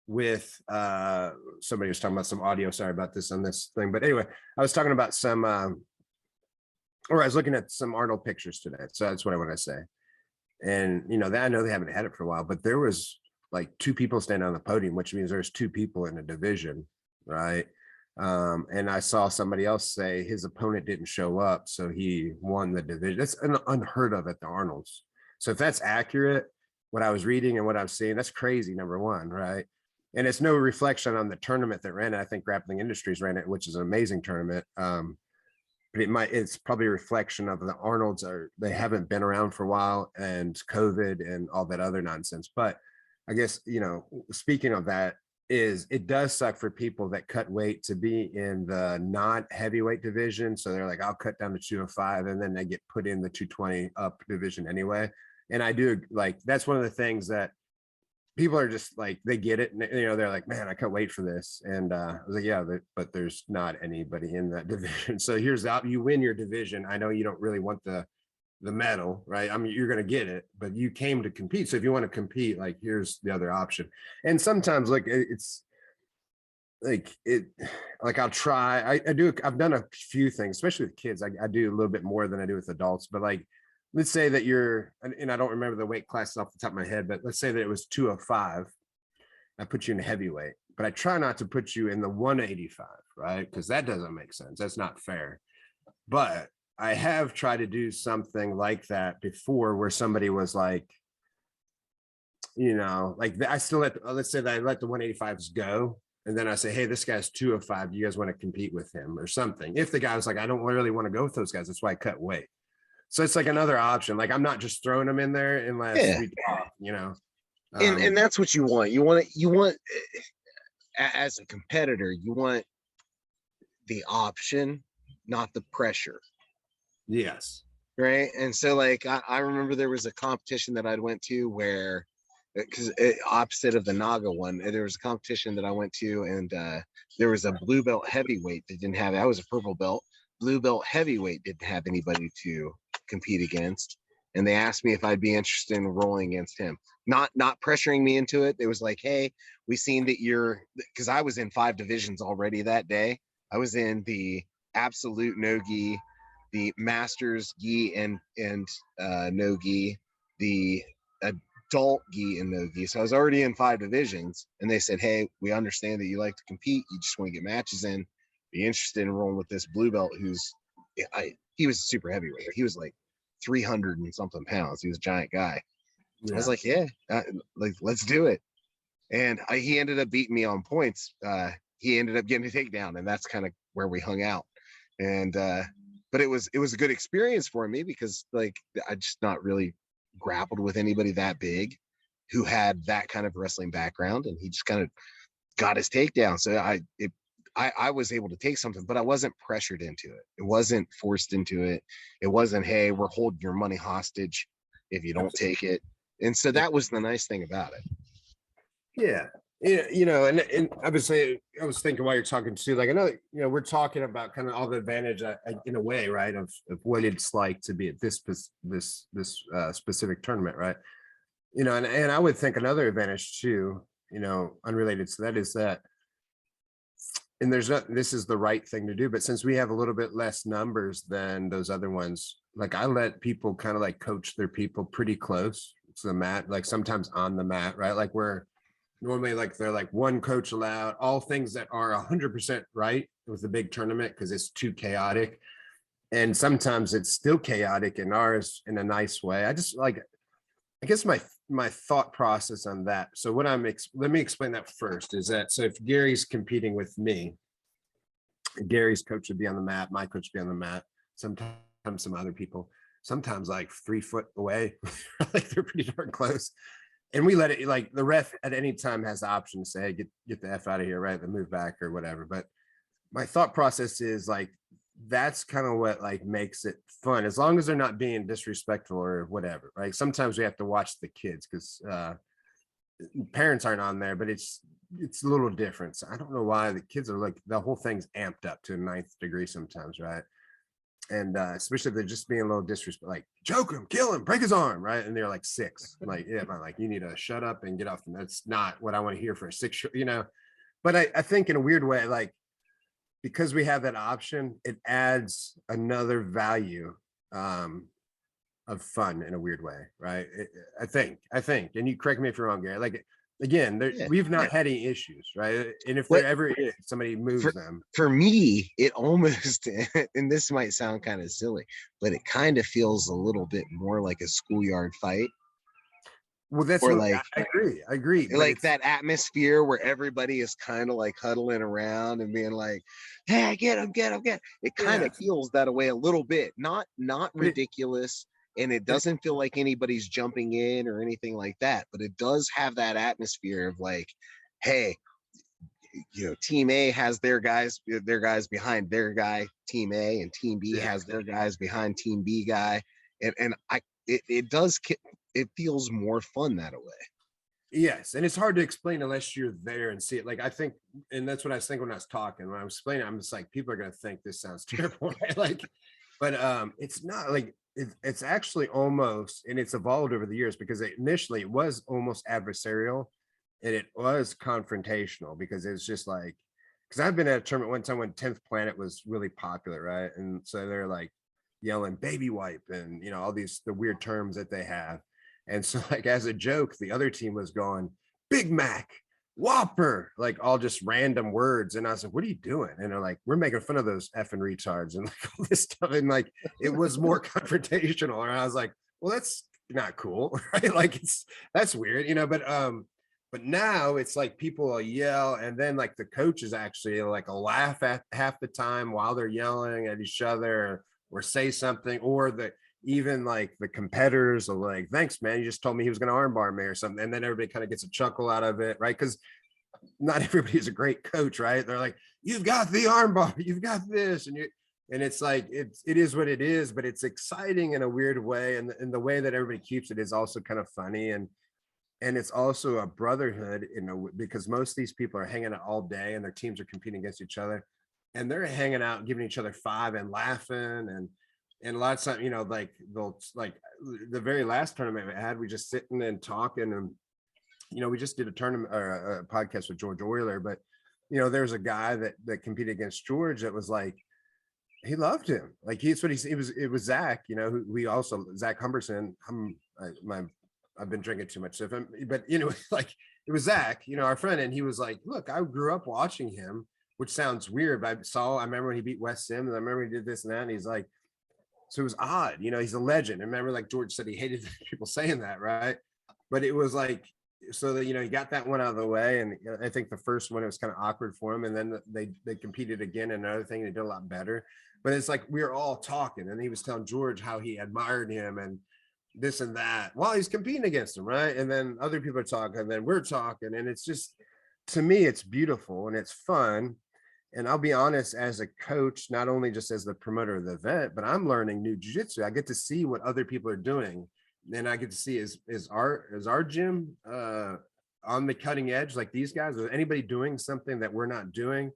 with somebody was talking about some audio. Sorry about this on this thing, but anyway, I was talking about some or I was looking at some Arnold pictures today. So that's what I want to say. And you know, that I know they haven't had it for a while, but there was like 2 people standing on the podium, which means there's 2 people in a division, right? And I saw somebody else say his opponent didn't show up, so he won the division. That's unheard of at the Arnolds. So if that's accurate, what I was reading and what I'm seeing, that's crazy, number one, right? And it's no reflection on the tournament that ran it. I think Grappling Industries ran it, which is an amazing tournament. But it's probably a reflection of the Arnolds they haven't been around for a while, and COVID and all that other nonsense. But I guess, you know, speaking of that, it does suck for people that cut weight to be in the not heavyweight division. So they're like, I'll cut down to 205, and then they get put in the 220 up division anyway. And I do like, that's one of the things that people are just like, they get it. And, you know, they're like, man, I cut weight for this. And I was like, yeah, but there's not anybody in that division. So here's out, you win your division. I know you don't really want the medal, right? I mean, you're going to get it, but you came to compete. So if you want to compete, like, here's the other option. And sometimes like it's like I'll try, I've done a few things, especially with kids. I do a little bit more than I do with adults, but like, let's say that you're, and I don't remember the weight classes off the top of my head, but let's say that it was 205. I put you in heavyweight, but I try not to put you in the 185, right? Because that doesn't make sense. That's not fair. But I have tried to do something like that before, where somebody was like, you know, like I still let's say that I let the 185s go. And then I say, hey, this guy's 205. Do you guys want to compete with him or something? If the guy was like, I don't really want to go with those guys, that's why I cut weight. So it's like another option. Like, I'm not just throwing them in there unless we talk, you know. And that's what you want. You want as a competitor, you want the option, not the pressure. Yes. Right. And so like I remember there was a competition that I went to where, because opposite of the Naga one, there was a competition that I went to, and there was a blue belt heavyweight that didn't have, I was a purple belt. Blue belt heavyweight didn't have anybody to compete against, and they asked me if I'd be interested in rolling against him, not pressuring me into it. It was like, hey, we seen that you're, because I was in 5 divisions already that day. I was in the absolute no gi, the masters gi and no gi, the adult gi and no gi. So I was already in 5 divisions, and they said, hey, we understand that you like to compete, you just want to get matches in, be interested in rolling with this blue belt who's, he was super heavyweight. He was like 300 and something pounds. He was a giant guy. Yeah. I was like, yeah, like, let's do it. And he ended up beating me on points. He ended up getting a takedown, and that's kind of where we hung out. And but it was a good experience for me, because like I just not really grappled with anybody that big. who had that kind of wrestling background, and he just kind of got his takedown. So I was able to take something, but I wasn't pressured into it. It wasn't forced into it. It wasn't, hey, we're holding your money hostage if you don't take it. And so that was the nice thing about it. Yeah. Yeah, you know, and obviously I was thinking while you're talking too, like I know, you know, we're talking about kind of all the advantage in a way, right, of what it's like to be at this specific tournament, right? You know, and I would think another advantage too, you know, unrelated to that is that, and there's not, this is the right thing to do, but since we have a little bit less numbers than those other ones, like I let people kind of like coach their people pretty close to the mat, like sometimes on the mat, right? Like we're normally like they're like one coach allowed, all things that are 100% right with the big tournament because it's too chaotic. And sometimes it's still chaotic in ours in a nice way. I just like, I guess my thought process on that. So what let me explain that first is that, so if Gary's competing with me, Gary's coach would be on the mat, my coach would be on the mat, sometimes some other people, sometimes like 3 foot away, like they're pretty darn close. And we let it, like the ref at any time has the option to say, hey, get the F out of here, right? Then move back or whatever. But my thought process is like, that's kind of what like makes it fun, as long as they're not being disrespectful or whatever, right? Sometimes we have to watch the kids because parents aren't on there, but it's a little different. So I don't know why the kids are like, the whole thing's amped up to a 9th degree sometimes, right? And especially if they're just being a little disrespectful, like choke him, kill him, break his arm, right? And they're like 6. I'm like, yeah, man, like you need to shut up and get off. And that's not what I want to hear for a 6, you know. But I think in a weird way, like because we have that option, it adds another value of fun in a weird way, right? I think, and you correct me if you're wrong, Gary. Like again, we've not had any issues, right? And if there ever is, somebody moves them. For me, it almost, and this might sound kind of silly, but it kind of feels a little bit more like a schoolyard fight. Well, that's what like, I agree. Like that atmosphere where everybody is kind of like huddling around and being like, hey, get him. It kind of feels that way a little bit, not ridiculous. And it doesn't feel like anybody's jumping in or anything like that, but it does have that atmosphere of like, hey, you know, team A has their guys behind their guy, team A, and team B has their guys behind team B guy. And it feels more fun that way. Yes. And it's hard to explain unless you're there and see it. Like, I think, and that's what I was thinking when I was talking, when I was explaining, I'm just like, people are going to think this sounds terrible, right? Like, but it's not like, it's actually almost, and it's evolved over the years because initially it was almost adversarial and it was confrontational because it's just like, because I've been at a tournament one time when 10th Planet was really popular, right? And so they're like yelling baby wipe and, you know, all these, the weird terms that they have. And so like as a joke, the other team was going Big Mac, Whopper, like all just random words. And I was like, what are you doing? And they're like, we're making fun of those effing retards and like all this stuff. And like, it was more confrontational. And I was like, well, that's not cool, right? Like that's weird, you know, but now it's like people will yell and then like the coaches actually like a laugh at half the time while they're yelling at each other or say something, or even like the competitors are like, thanks, man. You just told me he was going to armbar me or something. And then everybody kind of gets a chuckle out of it, right? Because not everybody's a great coach, right? They're like, you've got the armbar, you've got this. And it's like, it is what it is, but it's exciting in a weird way. And the way that everybody keeps it is also kind of funny. And it's also a brotherhood, you know, because most of these people are hanging out all day and their teams are competing against each other. And they're hanging out, giving each other 5 and laughing. And a lot of times, you know, like they'll like the very last tournament we had, we just sitting and talking, and you know, we just did a tournament or a podcast with George Euler, but you know, there's a guy that competed against George that was like, he loved him. Like he's what it was Zach, you know, who we also Zach Humberson. I've been drinking too much stuff, but you know, like it was Zach, you know, our friend, and he was like, look, I grew up watching him, which sounds weird, but I remember when he beat Wes Sims, I remember he did this and that, and he's like, so it was odd, you know, he's a legend. And remember, like George said, he hated people saying that, right? But it was like, so that, you know, he got that one out of the way. And you know, I think the first one, it was kind of awkward for him. And then they competed again, and another thing, they did a lot better. But it's like, we were all talking, and he was telling George how he admired him. And this and that while he's competing against him, right? And then other people are talking, and then we're talking, and it's just, to me, it's beautiful and it's fun. And I'll be honest, as a coach, not only just as the promoter of the event, but I'm learning new jiu-jitsu. I get to see what other people are doing. And I get to see is our gym on the cutting edge like these guys, or anybody doing something that we're not doing?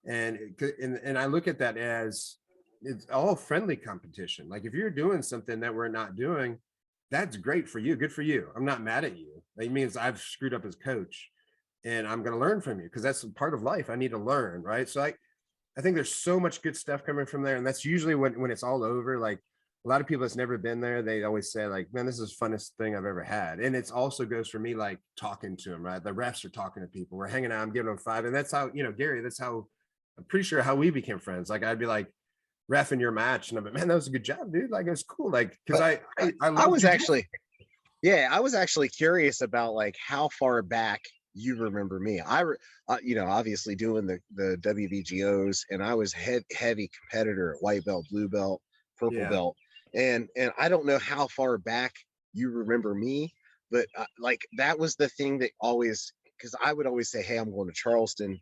And I look at that as it's all friendly competition. Like if you're doing something that we're not doing, that's great for you. Good for you. I'm not mad at you. It means I've screwed up as coach, and I'm going to learn from you, because that's part of life. I need to learn, right? So I think there's so much good stuff coming from there, and that's usually when it's all over. Like a lot of people that's never been there, they always say like, man, this is the funnest thing I've ever had. And it also goes for me, like talking to them, right? The refs are talking to people, we're hanging out, I'm giving them five. And that's how, Gary, that's how, I'm pretty sure how we became friends. Like I'd be like ref in your match, and I'm like, man, that was a good job, dude. Like it was cool. Like because I was actually, yeah, I was actually curious about like how far back you remember me. Obviously doing the WVGOs, and I was heavy competitor at white belt, blue belt, purple belt, and I don't know how far back you remember me, but like that was the thing that always, because I would always say, hey, I'm going to Charleston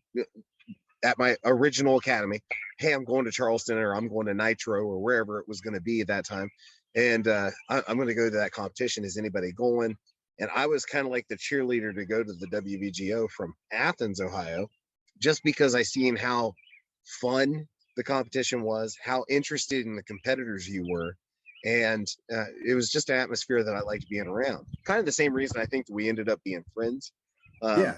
at my original academy. Hey, I'm going to Charleston, or I'm going to Nitro, or wherever it was going to be at that time. And I'm going to go to that competition. Is anybody going? And I was kind of like the cheerleader to go to the WVGO from Athens, Ohio, just because I seen how fun the competition was, how interested in the competitors you were. And it was just an atmosphere that I liked being around. Kind of the same reason I think that we ended up being friends. You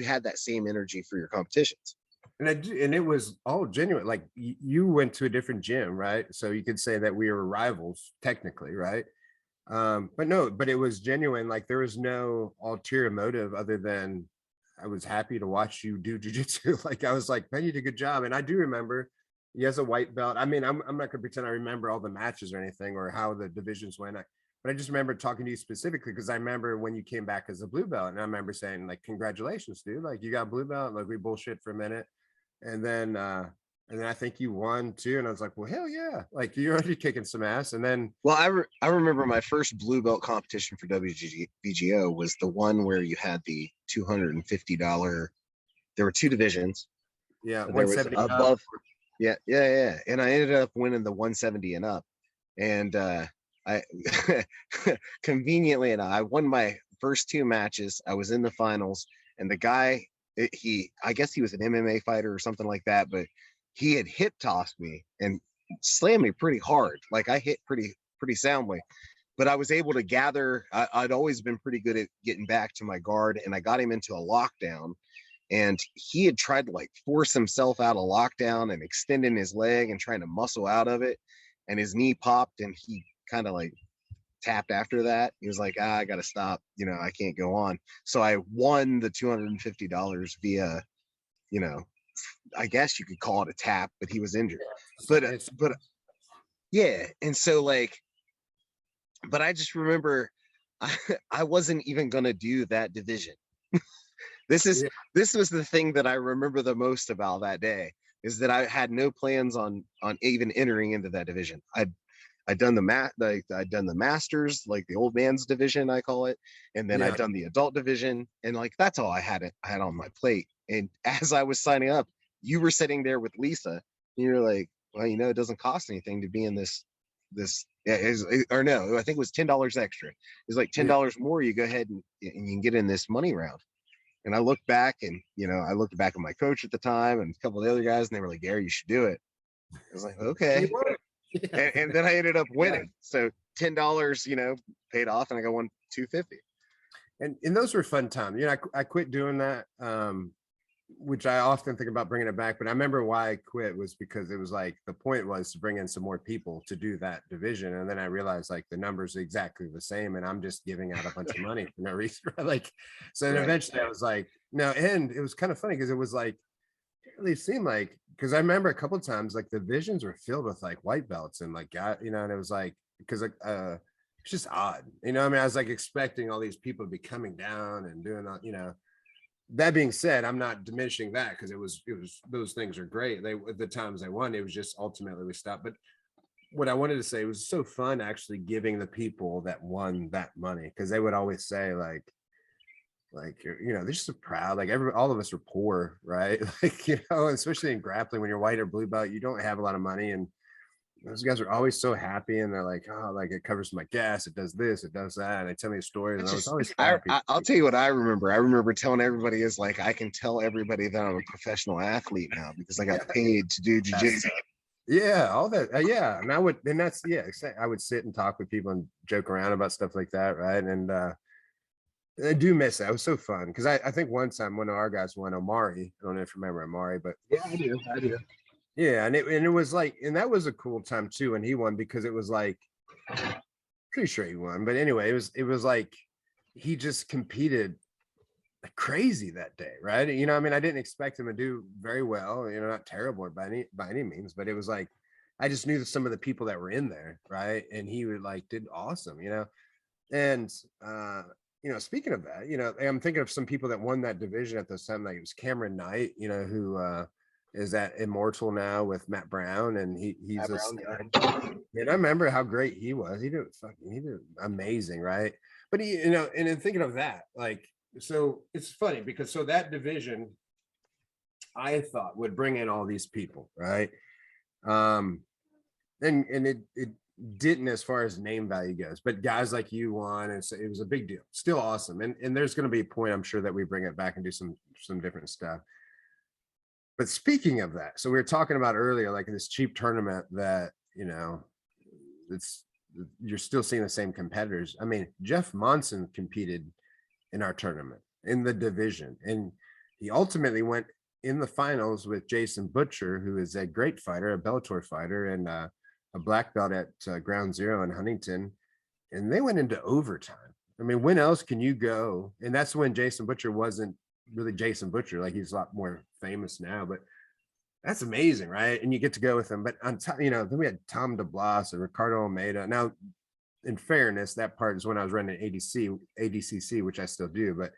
had that same energy for your competitions. And it was all genuine. Like you went to a different gym, right? So you could say that we were rivals technically, right? But it was genuine. Like there was no ulterior motive other than I was happy to watch you do jiu-jitsu. Like I was like, man, you did a good job. And I do remember he has a white belt. I mean, I'm not gonna pretend I remember all the matches or anything or how the divisions went. But I just remember talking to you specifically because I remember when you came back as a blue belt, and I remember saying like, congratulations, dude. Like you got blue belt. Like we bullshit for a minute. And then I think you won too. And I was like, well, hell yeah. Like you're already kicking some ass. And then, well, I remember my first blue belt competition for WVGO was the one where you had the $250. There were two divisions. Yeah. There was above. Yeah. And I ended up winning the 170 and up. And I conveniently enough, I won my first two matches. I was in the finals, and the guy, I guess he was an MMA fighter or something like that, but he had hip tossed me and slammed me pretty hard. Like I hit pretty soundly, but I was able to gather. I'd always been pretty good at getting back to my guard, and I got him into a lockdown, and he had tried to like force himself out of lockdown and extending his leg and trying to muscle out of it, and his knee popped, and he kind of like tapped after that. He was like, I gotta stop, I can't go on. So I won the $250 via, I guess you could call it a tap, but he was injured. But yeah. And so like, but I just remember I wasn't even gonna do that division. This was the thing that I remember the most about that day, is that I had no plans on even entering into that division. I'd done I'd done the masters, like the old man's division, I call it. And then I'd done the adult division. And like, that's all I had on my plate. And as I was signing up, you were sitting there with Lisa, and you're like, well, it doesn't cost anything to be in this, or no, I think it was $10 extra. It's like $10 more. You go ahead and you can get in this money round. And I looked back, and, I looked back at my coach at the time and a couple of the other guys, and they were like, Gary, you should do it. I was like, okay. And then I ended up winning. So $10, paid off, and I got won $250. And those were fun times. I quit doing that, which I often think about bringing it back. But I remember why I quit was because it was like the point was to bring in some more people to do that division. And then I realized like the numbers are exactly the same, and I'm just giving out a bunch of money for no reason. Like, so then eventually I was like, no. And it was kind of funny because it was like, it really seemed like, because I remember a couple of times like the divisions were filled with like white belts and like and it was like, because like it's just odd, I mean, I was like expecting all these people to be coming down and doing that. That being said, I'm not diminishing that, because it was those things are great. The times I won, it was just ultimately we stopped. But what I wanted to say, it was so fun actually giving the people that won that money, because they would always say like they're just so proud, like all of us are poor, right? Like, especially in grappling, when you're white or blue belt, you don't have a lot of money, and those guys are always so happy, and they're like, oh, like it covers my gas, it does this, it does that, and they tell me stories, and I was always happy. I'll tell you what I remember. I remember telling everybody is like, I can tell everybody that I'm a professional athlete now because I got paid to do jiu-jitsu. Yeah, all that. Yeah, and I would sit and talk with people and joke around about stuff like that, right? And I do miss it. It was so fun because I think one time one of our guys won, Omari. I don't know if you remember Omari, but yeah, I do. Yeah, and it was like, and that was a cool time too when he won, because it was like, pretty sure he won, but anyway, it was like he just competed like crazy that day, right? I mean, I didn't expect him to do very well, not terrible by any means, but it was like I just knew that some of the people that were in there, right? And he would like did awesome, and speaking of that, I'm thinking of some people that won that division at this time, like it was Cameron Knight, who is at Immortal now with Matt Brown, and he's and I remember how great he was. He did amazing, right? But and in thinking of that, like, so it's funny because so that division I thought would bring in all these people, right? And it didn't as far as name value goes, but guys like you won, and so it was a big deal. Still awesome. And there's going to be a point, I'm sure, that we bring it back and do some different stuff. But speaking of that, so we were talking about earlier, like in this cheap tournament that, you're still seeing the same competitors. I mean, Jeff Monson competed in our tournament in the division, and he ultimately went in the finals with Jason Butcher, who is a great fighter, a Bellator fighter, and a black belt at Ground Zero in Huntington. And they went into overtime. I mean, when else can you go? And that's when Jason Butcher wasn't really Jason Butcher, like he's a lot more famous now, but that's amazing, right? And you get to go with him. But on top, then we had Tom DeBlas and Ricardo Almeida. Now, in fairness, that part is when I was running ADCC, which I still do, but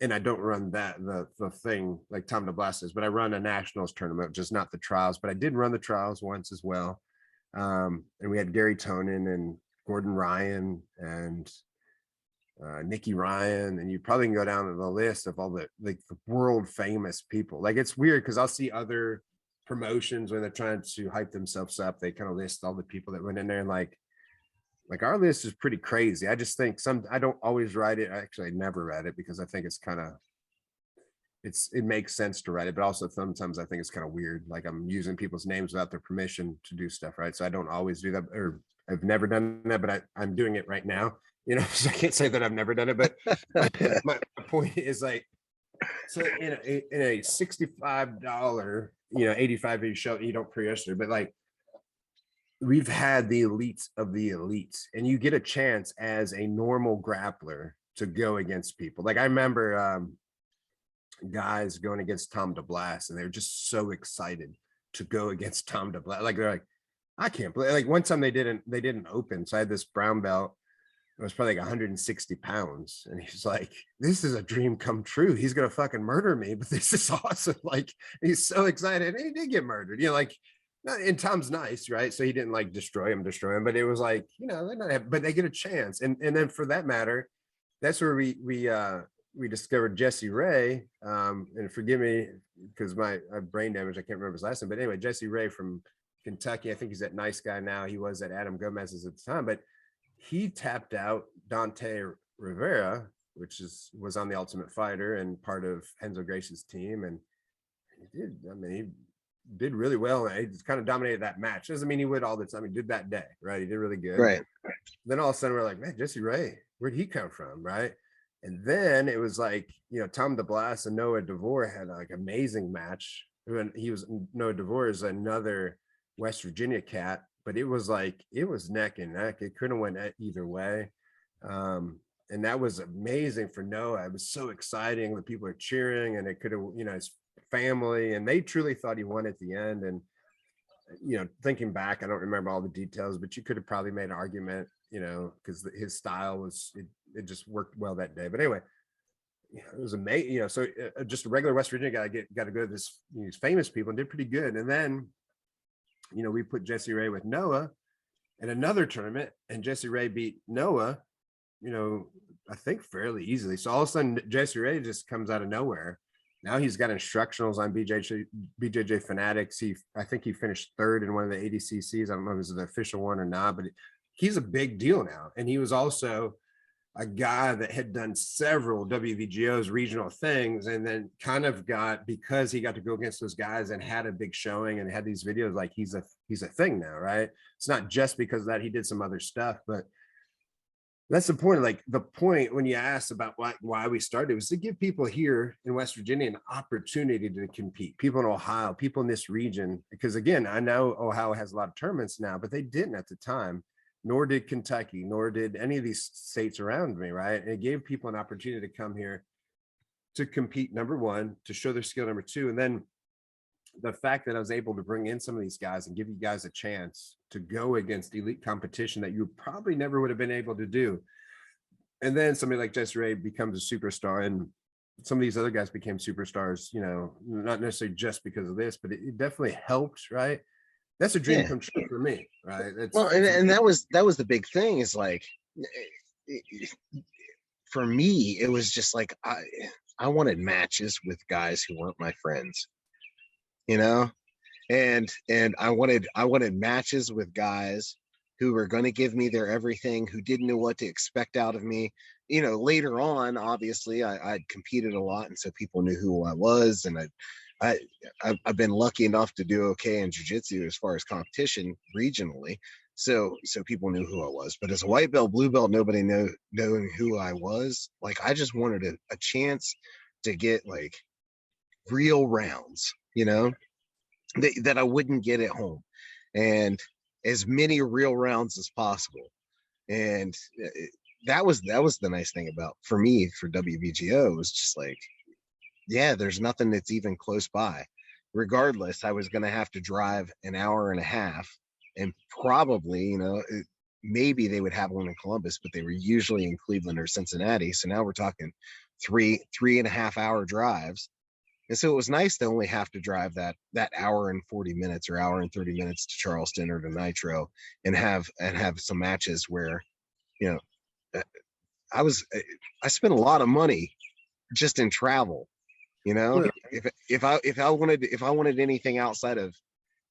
and I don't run the thing like Tom DeBlas is, but I run a nationals tournament, just not the trials. But I did run the trials once as well. And we had Gary Tonin and Gordon Ryan and Nikki Ryan, and you probably can go down to the list of all the world famous people. Like, it's weird because I'll see other promotions when they're trying to hype themselves up, they kind of list all the people that went in there, and like our list is pretty crazy. I just think I don't always write it. Actually, I never read it because I think it's kind of it makes sense to write it, but also sometimes I think it's kind of weird. Like, I'm using people's names without their permission to do stuff, right? So I don't always do that, or I've never done that, but I'm doing it right now. So I can't say that I've never done it, but my point is, like, so in a $65, 85 show, you don't pre-register, but like, we've had the elites of the elites, and you get a chance as a normal grappler to go against people. Like, I remember guys going against Tom DeBlas, and they're just so excited to go against Tom DeBlas. Like, they're like, I can't believe, like, one time they didn't open. So I had this brown belt. It was probably like 160 pounds. And he's like, this is a dream come true. He's going to fucking murder me, but this is awesome. Like, he's so excited. And he did get murdered, and Tom's nice, right? So he didn't like destroy him, but it was like, but they get a chance. And then for that matter, that's where we discovered Jesse Ray. And forgive me, because I have brain damage, I can't remember his last name, but anyway, Jesse Ray from Kentucky. I think he's at Nice Guy now. He was at Adam Gomez's at the time, but he tapped out Dante Rivera, which was on the Ultimate Fighter and part of Renzo Gracie's team. And he did really well. He just kind of dominated that match. Doesn't mean he would all the time. He did that day, right? He did really good. Right. Then all of a sudden we're like, man, Jesse Ray, where'd he come from? Right. And then it was like, Tom DeBlas and Noah DeVore had like amazing match. Noah DeVore is another West Virginia cat, but it was neck and neck. It couldn't win either way. And that was amazing for Noah. It was so exciting. The people are cheering, and it could have, his family, and they truly thought he won at the end. And, thinking back, I don't remember all the details, but you could have probably made an argument, because his style it just worked well that day. But anyway, it was amazing, so just a regular West Virginia guy got to go to these famous people and did pretty good. And then you know, we put Jesse Ray with Noah in another tournament, and Jesse Ray beat Noah, you know, I think fairly easily. So all of a sudden, Jesse Ray just comes out of nowhere. Now he's got instructionals on BJJ Fanatics. I think he finished third in one of the ADCCs. I don't know if it was the official one or not, but he's a big deal now. And he was also a guy that had done several WVGOs, regional things, and then kind of got, because he got to go against those guys and had a big showing and had these videos, like he's a thing now, right? It's not just because of that, he did some other stuff, but that's the point. Like the point when you asked about why we started was to give people here in West Virginia an opportunity to compete. People in Ohio, people in this region, because again, I know Ohio has a lot of tournaments now, but they didn't at the time, nor did Kentucky, nor did any of these states around me, right? And it gave people an opportunity to come here to compete, number one, to show their skill, number two, and then the fact that I was able to bring in some of these guys and give you guys a chance to go against elite competition that you probably never would have been able to do. And then somebody like Jesse Ray becomes a superstar, and some of these other guys became superstars, you know, not necessarily just because of this, but it definitely helped, right? That's a dream come true for me, right? Well, and that was the big thing, is like, for me, it was just like I wanted matches with guys who weren't my friends, you know, and I wanted matches with guys who were going to give me their everything, who didn't know what to expect out of me. You know, later on, obviously, I'd competed a lot, and so people knew who I was, and I've been lucky enough to do okay in jiu-jitsu as far as competition regionally, so people knew who I was. But as a white belt, blue belt, nobody knowing who I was. Like, I just wanted a chance to get like real rounds, you know, that I wouldn't get at home, and as many real rounds as possible. And that was the nice thing about, for me, for WVGO, was just like, yeah, there's nothing that's even close by. Regardless, I was going to have to drive an hour and a half, and probably, you know, maybe they would have one in Columbus, but they were usually in Cleveland or Cincinnati. So now we're talking 3.5 hour drives. And so it was nice to only have to drive that hour and 40 minutes or hour and 30 minutes to Charleston or to Nitro, and have some matches where, you know, I spent a lot of money just in travel. You know, if I wanted anything outside of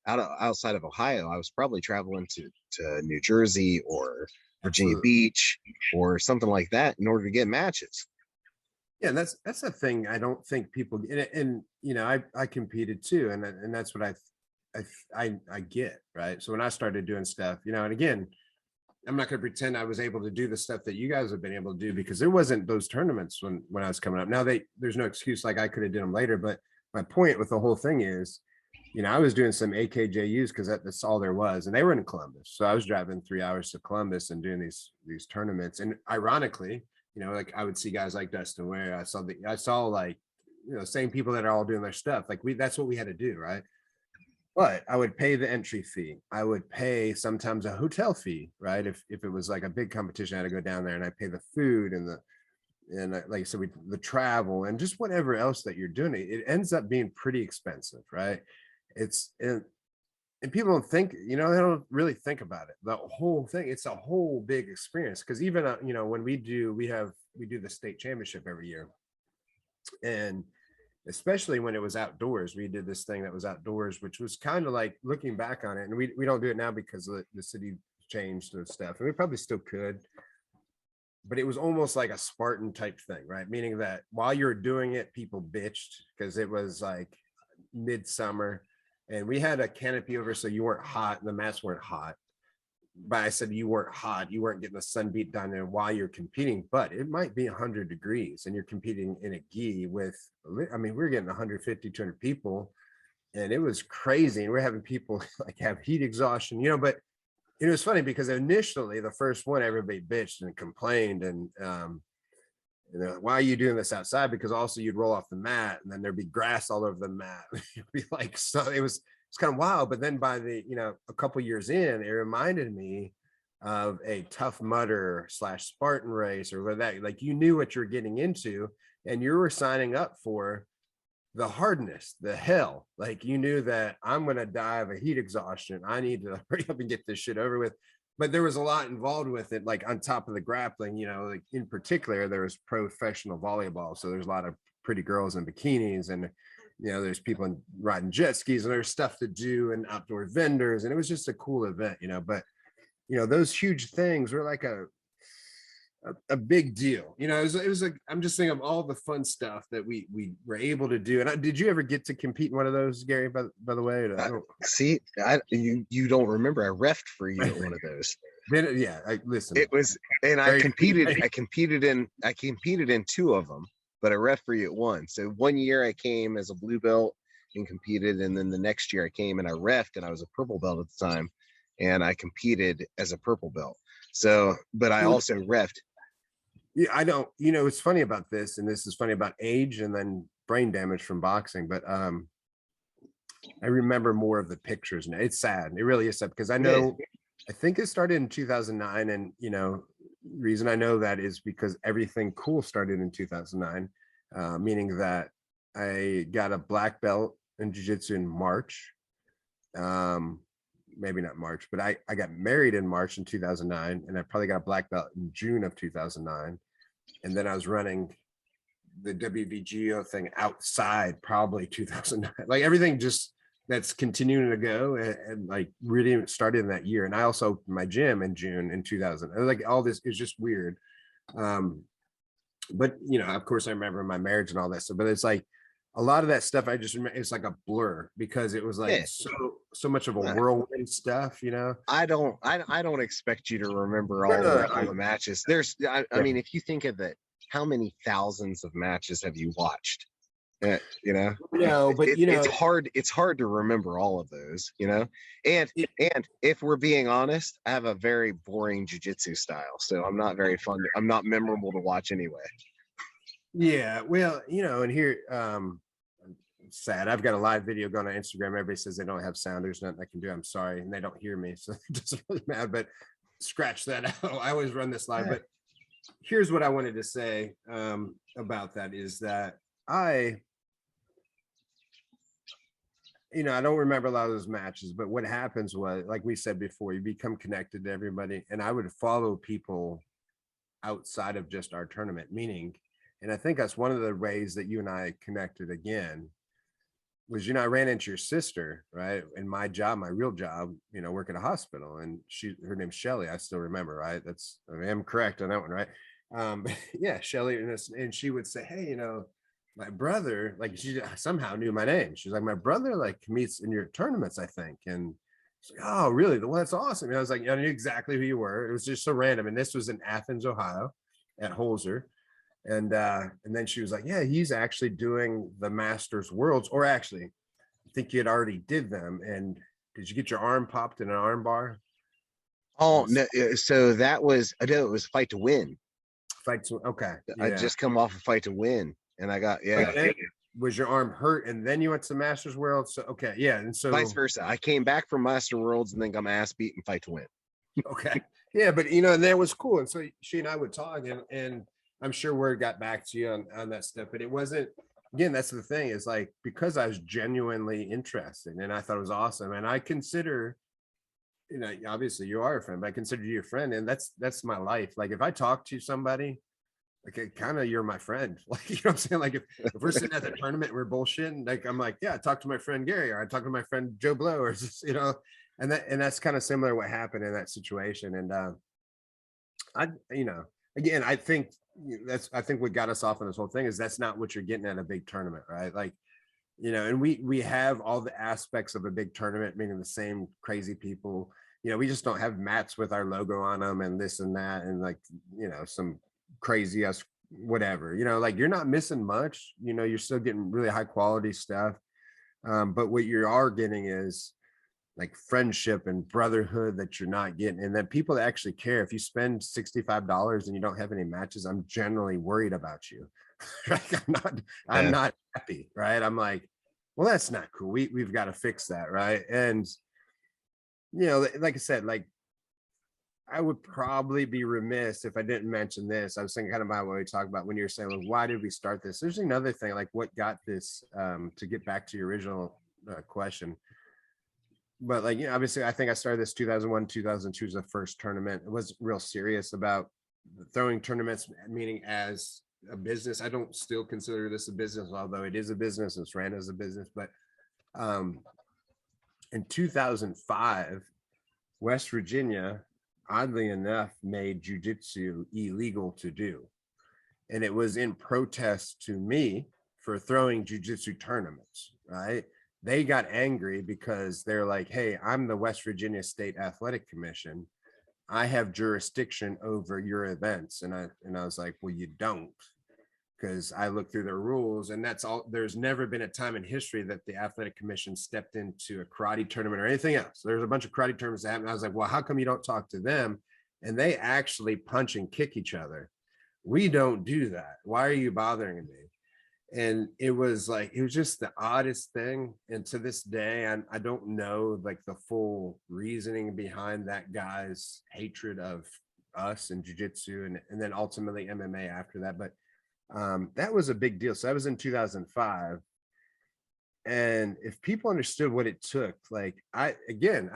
Ohio, I was probably traveling to New Jersey or Virginia Beach or something like that in order to get matches. Yeah, that's the thing. I don't think people, and you know, I competed too, and that's what I get, right? So when I started doing stuff, you know, and again, I'm not going to pretend I was able to do the stuff that you guys have been able to do, because there wasn't those tournaments when I was coming up. Now there's no excuse, like I could have done them later, but my point with the whole thing is, you know, I was doing some AKJUs because that's all there was, and they were in Columbus. So I was driving 3 hours to Columbus and doing these tournaments. And ironically, you know, like I would see guys like Dustin Ware. I saw like, you know, same people that are all doing their stuff. Like that's what we had to do, right? But I would pay the entry fee. I would pay sometimes a hotel fee, right? If it was like a big competition, I had to go down there, and I pay the food and like I said, the travel and just whatever else that you're doing. It ends up being pretty expensive, right? And people don't think, you know, they don't really think about it. The whole thing, it's a whole big experience. Because even you know, when we do the state championship every year, and especially when it was outdoors, we did this thing that was outdoors, which was kind of like, looking back on it, and we don't do it now because the city changed and stuff, and we probably still could, but it was almost like a Spartan type thing, right? Meaning that while you're doing it, people bitched because it was like midsummer, and we had a canopy over so you weren't hot and the mats weren't hot. But I said you weren't hot, you weren't getting the sun beat down there while you're competing, but it might be 100 degrees and you're competing in a gi with, I mean, we're getting 150, 200 people, and it was crazy. And we're having people like have heat exhaustion, you know. But it was funny because initially the first one, everybody bitched and complained, and you know, why are you doing this outside? Because also you'd roll off the mat and then there'd be grass all over the mat. It'd be like, so it's kind of wild. But then by the, you know, a couple years in, it reminded me of a Tough Mudder / Spartan race, or whatever that, like, you knew what you're getting into, and you were signing up for the hardness, the hell, like you knew that I'm going to die of a heat exhaustion. I need to hurry up and get this shit over with. But there was a lot involved with it, like on top of the grappling, you know, like in particular, there was professional volleyball. So there's a lot of pretty girls in bikinis, and, you know, there's people riding jet skis, and there's stuff to do, and outdoor vendors. And it was just a cool event, you know, but, you know, those huge things were like a big deal, you know. It was like, I'm just thinking of all the fun stuff that we were able to do. And did you ever get to compete in one of those, Gary, by the way? See, you don't remember, I refed for you at one of those. Then, yeah, listen, it was, and I competed in two of them, but I ref for you at one. So one year I came as a blue belt and competed, and then the next year I came and I refed, and I was a purple belt at the time, and I competed as a purple belt. So, but I also refed. Yeah, I don't, you know, it's funny about this, and this is funny about age and then brain damage from boxing, but I remember more of the pictures now. It's sad. It really is sad, because I know, I think it started in 2009, and, you know, reason I know that is because everything cool started in 2009, meaning that I got a black belt in jiu-jitsu in March. Maybe not March, but I got married in March in 2009, and I probably got a black belt in June of 2009. And then I was running the WVGO thing outside probably 2009. Like everything just that's continuing to go, and like really started in that year. And I also opened my gym in June in 2000. And like all this is just weird. But you know, of course I remember my marriage and all that stuff, but it's like a lot of that stuff I just remember, it's like a blur, because it was like so much of a whirlwind stuff, you know. I don't expect you to remember all the matches. There's I mean, if you think of it, how many thousands of matches have you watched? You know, no, but you know, it's hard to remember all of those, you know. And if we're being honest, I have a very boring jiu-jitsu style, so I'm not very fun. I'm not memorable to watch anyway. Yeah, well, you know, and here, sad, I've got a live video going on Instagram. Everybody says they don't have sound. There's nothing I can do. I'm sorry, and they don't hear me, so it doesn't really matter. But scratch that out. I always run this live. But here's what I wanted to say about that is that you know, I don't remember a lot of those matches, but what happens was, like we said before, you become connected to everybody, and I would follow people outside of just our tournament, meaning, and I think that's one of the ways that you and I connected again was, you know, I ran into your sister, right? In my job, my real job, you know, work at a hospital, and her name's Shelly. I still remember, right? I am correct on that one, right? Yeah, Shelly, and she would say, hey, you know, my brother, like, she somehow knew my name. She's like, my brother like meets in your tournaments, I think. And she's like, oh, really? Well, that's awesome. And I was like, I knew exactly who you were. It was just so random. And this was in Athens, Ohio, at Holzer. And then she was like, yeah, he's actually doing the Masters Worlds, or actually, I think you had already did them. And did you get your arm popped in an arm bar? Oh, no. So that was, I know it was Fight to Win. Fight to, okay. I just come off a Fight to Win, and I got, Was your arm hurt and then you went to the Masters World? So, okay. Yeah. And so vice versa. I came back from Master Worlds and then got my ass beat and Fight to Win. Okay. Yeah. But, you know, and that was cool. And so she and I would talk, and I'm sure word got back to you on that stuff, but it wasn't, again, that's the thing, is like, because I was genuinely interested and I thought it was awesome. And I consider, you know, obviously you are a friend, but I consider you a friend, and that's my life. Like, if I talk to somebody, like, kind of, you're my friend. Like, you know what I'm saying? Like, if we're sitting at the tournament, we're bullshitting, like, I'm like, yeah, I talked to my friend Gary, or I talked to my friend Joe Blow, or just, you know, and that's kind of similar what happened in that situation. And you know, again, I think what got us off on this whole thing is that's not what you're getting at a big tournament, right? Like, you know, and we have all the aspects of a big tournament, meaning the same crazy people. You know, we just don't have mats with our logo on them and this and that, and, like, you know, some crazy us whatever, you know, like, you're not missing much, you know, you're still getting really high quality stuff. But what you are getting is like friendship and brotherhood that you're not getting, and then people that actually care. If you spend $65 and you don't have any matches, I'm generally worried about you. Like, I'm not happy, right? I'm like, well, that's not cool. We've got to fix that, right? And, you know, like I said, like, I would probably be remiss if I didn't mention this. I was thinking kind of about what we talked about when you were saying, like, why did we start this? There's another thing, like what got this, to get back to your original question. But like, you know, obviously I think I started this 2001, 2002 was the first tournament. It was real serious about throwing tournaments, meaning as a business. I don't still consider this a business, although it is a business, it's ran as a business. But in 2005, West Virginia, oddly enough, made jujitsu illegal to do. And it was in protest to me for throwing jujitsu tournaments, right? They got angry because they're like, hey, I'm the West Virginia State Athletic Commission. I have jurisdiction over your events. And I was like, well, you don't, because I looked through the rules, and that's all. There's never been a time in history that the athletic commission stepped into a karate tournament or anything else. There's a bunch of karate tournaments that happen. I was like, well, how come you don't talk to them? And they actually punch and kick each other. We don't do that. Why are you bothering me? And it was like, it was just the oddest thing. And to this day, I don't know like the full reasoning behind that guy's hatred of us and jiu-jitsu, and then ultimately MMA after that. But that was a big deal. So that was in 2005. And if people understood what it took, like I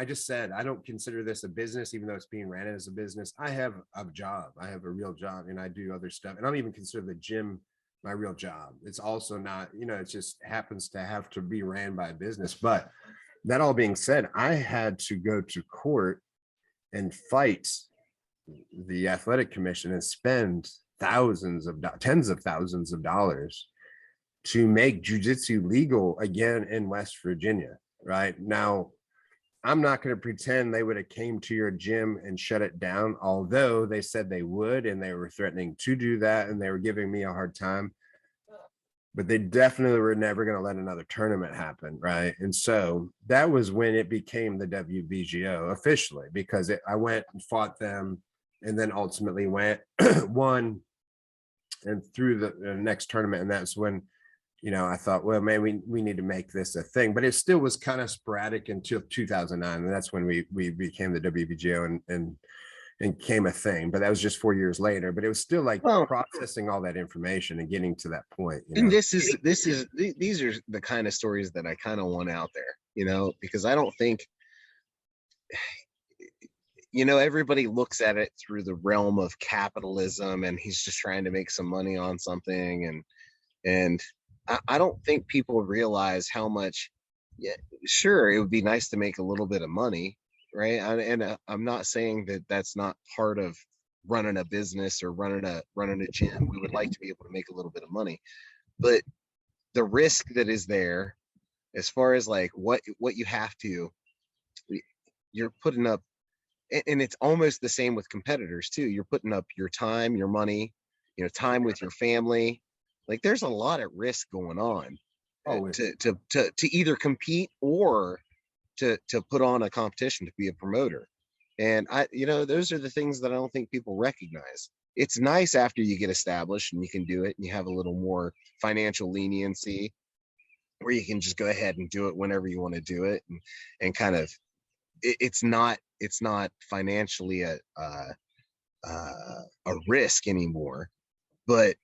just said, I don't consider this a business, even though it's being ran as a business. I have a job. I have a real job, and I do other stuff. And I don't even consider the gym my real job. It's also not, you know, it just happens to have to be ran by a business. But that all being said, I had to go to court and fight the athletic commission and spend tens of thousands of dollars to make jiu-jitsu legal again in West Virginia. Right now, I'm not going to pretend they would have came to your gym and shut it down, although they said they would, and they were threatening to do that, and they were giving me a hard time. But they definitely were never going to let another tournament happen, right? And so that was when it became the WVGO officially, because I went and fought them, and then ultimately won, and through the next tournament. And that's when, you know, I thought, well, man, we need to make this a thing. But it still was kind of sporadic until 2009, and that's when we became the WVGO and came a thing. But that was just 4 years later. But it was still like processing all that information and getting to that point. You know? And these are the kind of stories that I kind of want out there, you know, because I don't think, you know, everybody looks at it through the realm of capitalism, and he's just trying to make some money on something. And I don't think people realize how much, yeah, sure, it would be nice to make a little bit of money, right? And I'm not saying that that's not part of running a business or running a gym. We would like to be able to make a little bit of money, but the risk that is there, as far as like what you have to, you're putting up, and it's almost the same with competitors too. You're putting up your time, your money, you know, time with your family. Like there's a lot at risk going on to either compete or to put on a competition, to be a promoter. And you know, those are the things that I don't think people recognize. It's nice after you get established and you can do it and you have a little more financial leniency where you can just go ahead and do it whenever you want to do it. And kind of, it's not financially a risk anymore. But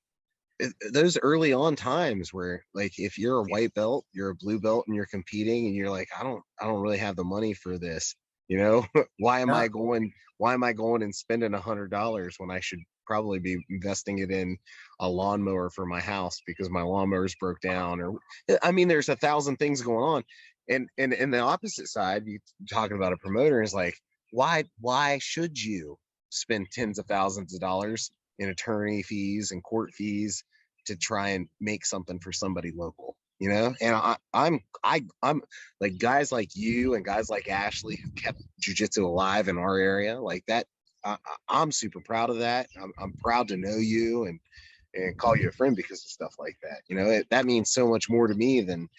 those early on times where, like, if you're a white belt, you're a blue belt, and you're competing, and you're like, I don't really have the money for this, you know. why am I going and spending $100 when I should probably be investing it in a lawnmower for my house because my lawnmower's broke down? Or I mean, there's 1,000 things going on. And the opposite side, you talking about a promoter, is like, why should you spend tens of thousands of dollars in attorney fees and court fees to try and make something for somebody local, you know? And I'm like, guys like you and guys like Ashley who kept jiu-jitsu alive in our area like that. I'm super proud of that. I'm proud to know you and call you a friend because of stuff like that. You know, that means so much more to me than,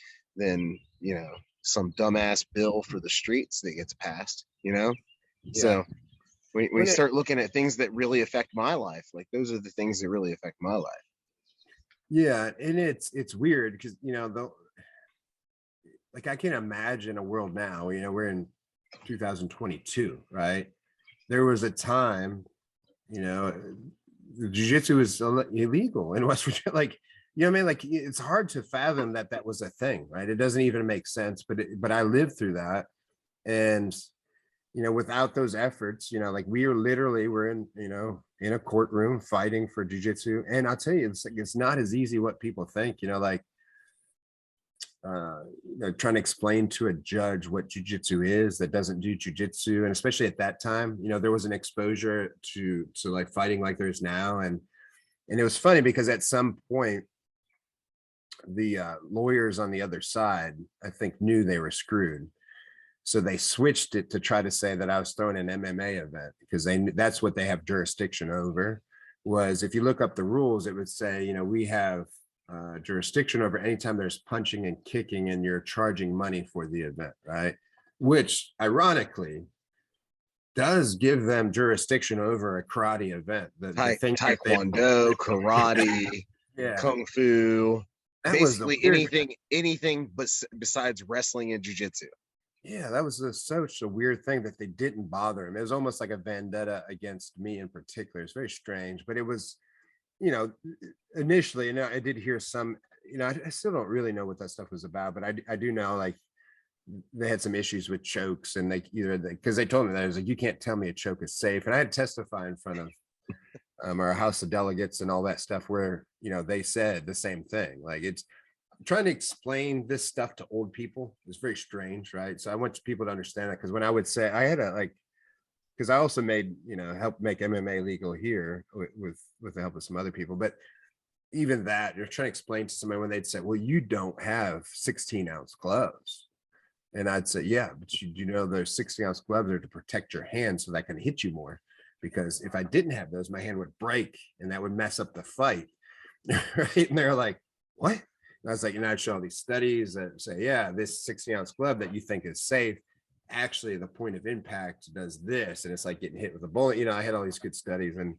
you know, some dumbass bill for the streets that gets passed, you know? Yeah. So when you start looking at things that really affect my life, like those are the things that really affect my life. Yeah. And it's weird because, you know, like I can imagine a world now, you know, we're in 2022, right? there was a time, jiu-jitsu is illegal in West Virginia. Like, you know what I mean? Like, it's hard to fathom that that was a thing, right? It doesn't even make sense, but I lived through that. And, without those efforts, like we're in a courtroom fighting for jiu-jitsu. And I'll tell you, it's not as easy what people think, like, trying to explain to a judge what jiu-jitsu is that doesn't do jiu-jitsu. And especially at that time, there was an exposure to like fighting like there's now. And it was funny because at some point, the lawyers on the other side, I think, knew they were screwed. So they switched it to try to say that I was throwing an MMA event because that's what they have jurisdiction over. Was if you look up the rules, it would say, we have jurisdiction over anytime there's punching and kicking and you're charging money for the event, right? Which ironically does give them jurisdiction over a karate event. Taekwondo, karate, kung fu, basically anything but besides wrestling and jiu-jitsu. Yeah, that was such a weird thing that they didn't bother him. It was almost like a vendetta against me in particular. It's very strange, but it was, initially, I did hear some, I still don't really know what that stuff was about, but I do know, like, they had some issues with chokes, and because they told me that, I was like, you can't tell me a choke is safe. And I had to testify in front of our House of Delegates and all that stuff where, they said the same thing. Like, it's trying to explain this stuff to old people is very strange, right? So I want people to understand that, because when I would say I had because I also helped make MMA legal here with the help of some other people, but even that, you're trying to explain to somebody when they'd say, well, you don't have 16-ounce gloves. And I'd say, yeah, but those 16-ounce gloves are to protect your hand so that I can hit you more. Because if I didn't have those, my hand would break and that would mess up the fight. Right? And they're like, what? And I was like, I'd show all these studies that say, yeah, this 16-ounce glove that you think is safe, actually the point of impact does this. And it's like getting hit with a bullet. I had all these good studies. And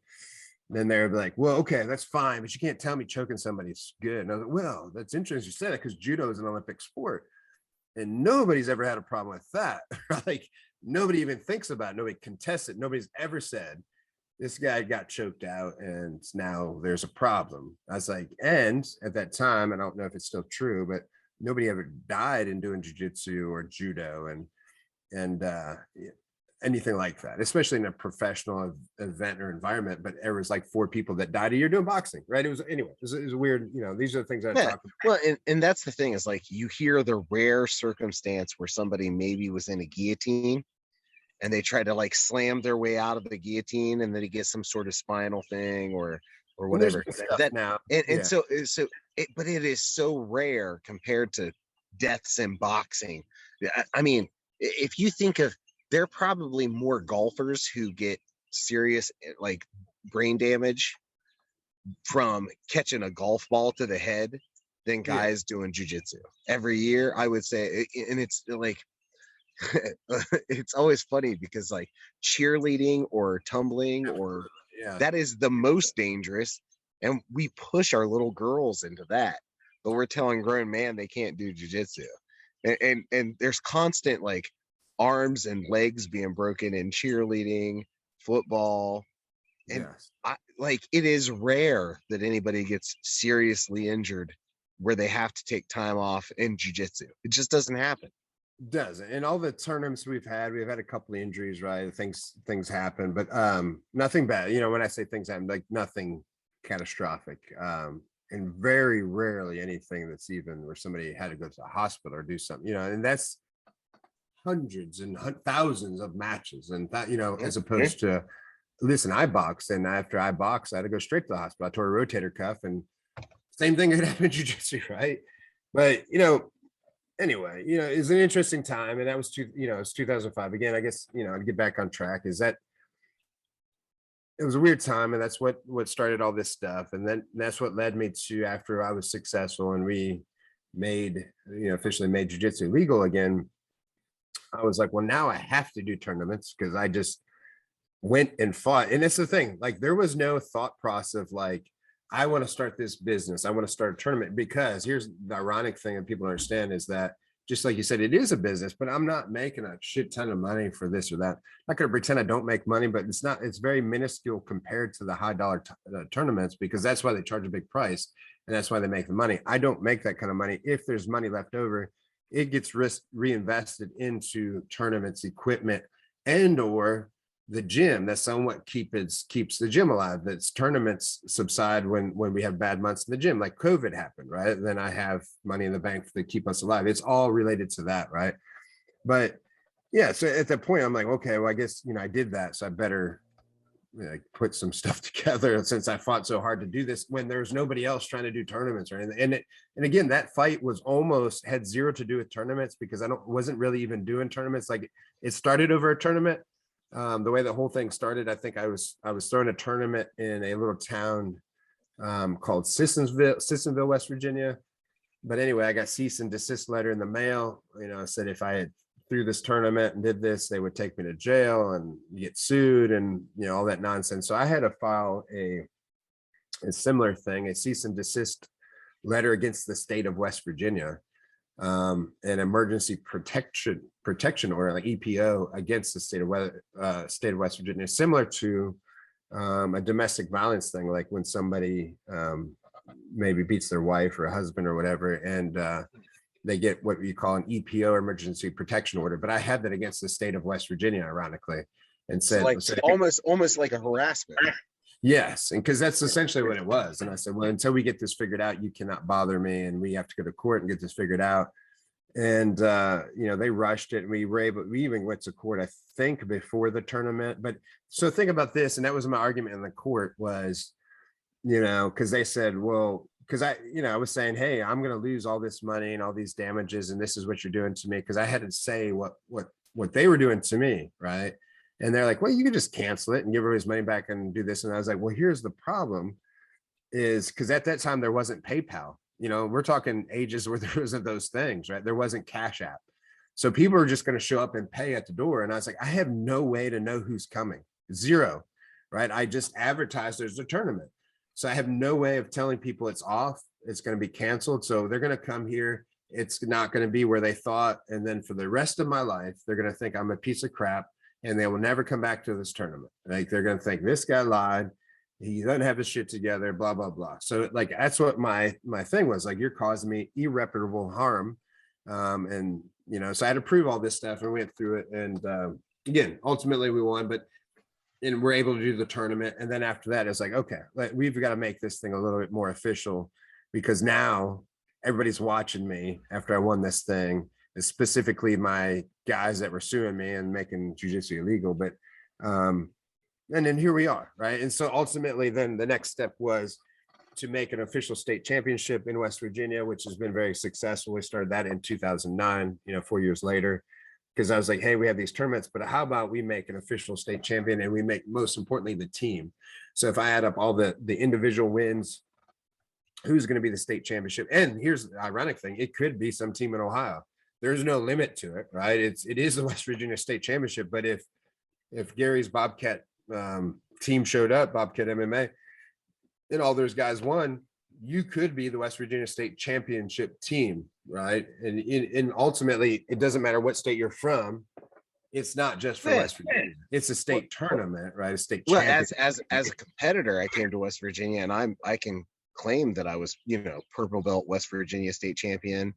then they're like, well, okay, that's fine, but you can't tell me choking somebody's good. And I was like, well, that's interesting you said that, because judo is an Olympic sport. And nobody's ever had a problem with that. Like, nobody even thinks about it. Nobody contests it. Nobody's ever said this guy got choked out and now there's a problem. I was like, and at that time, I don't know if it's still true, but nobody ever died in doing jiu-jitsu or judo and anything like that, especially in a professional event or environment. But there was like 4 people that died a year doing boxing, right? It was weird. These are the things I talk about. Well, and that's the thing, is like, you hear the rare circumstance where somebody maybe was in a guillotine and they try to like slam their way out of the guillotine, and then he gets some sort of spinal thing or whatever. That now, but it is so rare compared to deaths in boxing. I mean, if you think of, there are probably more golfers who get serious like brain damage from catching a golf ball to the head than guys doing jiu-jitsu every year, I would say. And it's like, it's always funny because like cheerleading or tumbling or that is the most dangerous, and we push our little girls into that, but we're telling grown men they can't do jiu-jitsu. And there's constant like arms and legs being broken in cheerleading, football, and it is rare that anybody gets seriously injured where they have to take time off in jiu-jitsu. It just doesn't happen. Doesn't. In all the tournaments we've had a couple of injuries, right? Things happen, but nothing bad. When I say things happen, like nothing catastrophic, and very rarely anything that's even where somebody had to go to the hospital or do something, and that's hundreds and thousands of matches, and that, as opposed to, listen, I boxed, and after I boxed, I had to go straight to the hospital. I tore a rotator cuff, and same thing could happen in jiu-jitsu, right? But anyway, it's an interesting time, and that was it's 2005 again. I guess to get back on track, is that it was a weird time, and that's what started all this stuff, and then that's what led me to, after I was successful and we officially made jiu-jitsu legal again, I was like, well, now I have to do tournaments, because I just went and fought. And it's the thing, like, there was no thought process of like, I want to start this business, I want to start a tournament, because here's the ironic thing that people understand is that just like you said, it is a business, but I'm not making a shit ton of money for this or that. I'm not going to pretend I don't make money, but it's very minuscule compared to the high dollar tournaments, because that's why they charge a big price. And that's why they make the money. I don't make that kind of money. If there's money left over, it gets reinvested into tournaments, equipment, and or the gym. That somewhat keeps the gym alive. That's tournaments subside when we have bad months in the gym, like COVID happened, right? Then I have money in the bank to keep us alive. It's all related to that, right? But yeah, so at that point, I'm like, okay, well, I guess, I did that, so I better put some stuff together, since I fought so hard to do this when there's nobody else trying to do tournaments or anything. And again, that fight was almost had zero to do with tournaments, because wasn't really even doing tournaments. Like, it started over a tournament. The way the whole thing started, I think I was throwing a tournament in a little town called Sissonville, West Virginia. But anyway, I got cease and desist letter in the mail. Said if I had through this tournament and did this, they would take me to jail and get sued and all that nonsense. So I had to file a similar thing, a cease and desist letter against the state of West Virginia, an emergency protection order, like EPO, against the state of West Virginia, similar to a domestic violence thing, like when somebody maybe beats their wife or husband or whatever, and they get what you call an EPO, emergency protection order. But I had that against the state of West Virginia, ironically, and said, almost like a harassment. Yes, and because that's essentially what it was. And I said, well, until we get this figured out, you cannot bother me, and we have to go to court and get this figured out. And they rushed it, and we even went to court, I think, before the tournament. But so think about this, and that was my argument in the court was, because they said, well, because I was saying, hey, I'm going to lose all this money and all these damages, and this is what you're doing to me, because I had to say what they were doing to me, right? And they're like, well, you can just cancel it and give everybody's money back and do this. And I was like, well, here's the problem, is because at that time there wasn't PayPal. We're talking ages where there wasn't those things, right? There wasn't Cash App. So people are just going to show up and pay at the door. And I was like, I have no way to know who's coming. Zero, right? I just advertised there's a tournament. So I have no way of telling people it's off, it's going to be canceled. So they're going to come here. It's not going to be where they thought. And then for the rest of my life, they're going to think I'm a piece of crap, and they will never come back to this tournament. Like, they're going to think this guy lied. He doesn't have his shit together, blah, blah, blah. So like, that's what my thing was, like, you're causing me irreparable harm. And, so I had to prove all this stuff, and we went through it. And again, ultimately we won, and we're able to do the tournament. And then after that, it's like, okay, we've got to make this thing a little bit more official, because now everybody's watching me after I won this thing, specifically my guys that were suing me and making jiu-jitsu illegal. But and then here we are, right? And so ultimately then the next step was to make an official state championship in West Virginia, which has been very successful. We started that in 2009, 4 years later, because I was like, hey, we have these tournaments, but how about we make an official state champion, and we make, most importantly, the team. So if I add up all the individual wins, who's going to be the state championship? And here's the ironic thing, it could be some team in Ohio. There's no limit to it, right? It is the West Virginia state championship. But if Gary's Bobcat team showed up, Bobcat MMA, and all those guys won, you could be the West Virginia state championship team, right? And ultimately, it doesn't matter what state you're from. It's not just for West Virginia. It's a state tournament, right? A state championship. As a competitor, I came to West Virginia, and I can claim that I was, purple belt West Virginia state champion,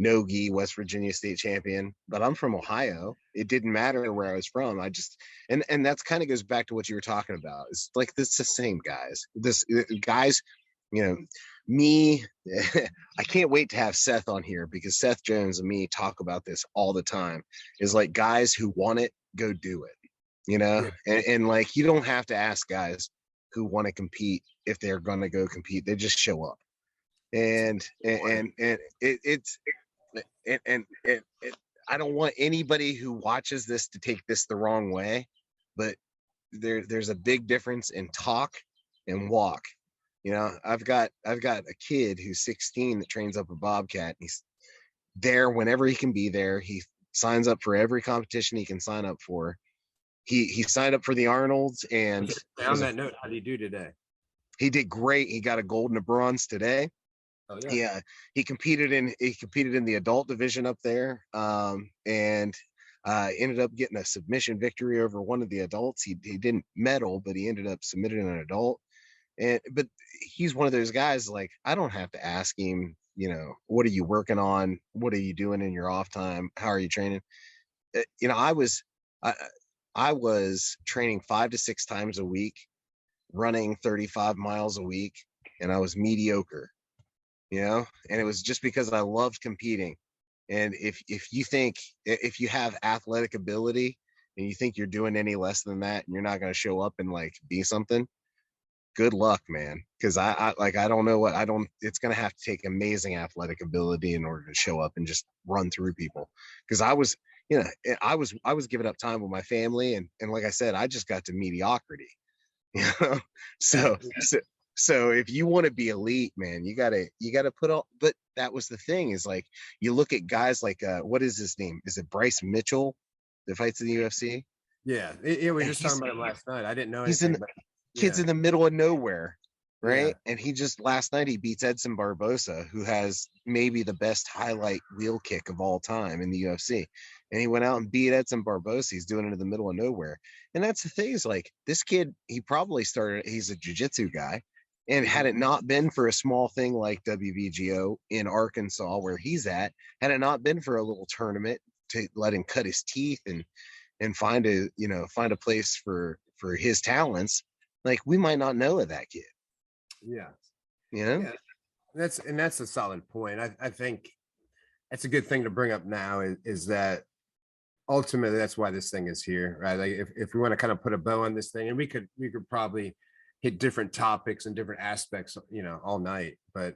no-gi West Virginia state champion, but I'm from Ohio. It didn't matter where I was from. I just, and that's kind of goes back to what you were talking about. It's like, this the same guys, guys, me, I can't wait to have Seth on here, because Seth Jones and me talk about this all the time, is like, guys who want it, go do it, Yeah. and like, you don't have to ask guys who want to compete if they're going to go compete. They just show up. And I don't want anybody who watches this to take this the wrong way, but there's a big difference in talk and walk. I've got a kid who's 16 that trains up a Bobcat. He's there whenever he can be there. He signs up for every competition he can sign up for. He signed up for the Arnolds, and on that note, how did he do today? He did great. He got a gold and a bronze today. Oh yeah. Yeah, he competed in the adult division up there, and ended up getting a submission victory over one of the adults. He didn't medal, but he ended up submitting an adult. And but he's one of those guys, like, I don't have to ask him, what are you working on? What are you doing in your off time? How are you training? I, I was training 5 to 6 times a week, running 35 miles a week, and I was mediocre, and it was just because I loved competing. And if you have athletic ability and you think you're doing any less than that and you're not going to show up and like be something, good luck, man. Because I don't know what it's going to have to take amazing athletic ability in order to show up and just run through people. Because I was giving up time with my family, and like I said, I just got to mediocrity. So so if you want to be elite, man, you gotta put all. But that was the thing, is like, you look at guys like what is his name? Is it Bryce Mitchell that fights in the UFC? Yeah, we were just talking about him last night. I didn't know He's anything. Kid's in the middle of nowhere, right? Yeah. And he just last night he beats Edson Barbosa, who has maybe the best highlight wheel kick of all time in the UFC. And he went out and beat Edson Barbosa. He's doing it in the middle of nowhere. And that's the thing, is like, this kid, he's a jiu-jitsu guy. And had it not been for a small thing like WVGO in Arkansas, where he's at, had it not been for a little tournament to let him cut his teeth and find a place for his talents, like, we might not know of that kid. Yeah. Yeah. That's a solid point. I think that's a good thing to bring up now, is that ultimately that's why this thing is here, right? Like, if we want to kind of put a bow on this thing, and we could probably hit different topics and different aspects, all night. But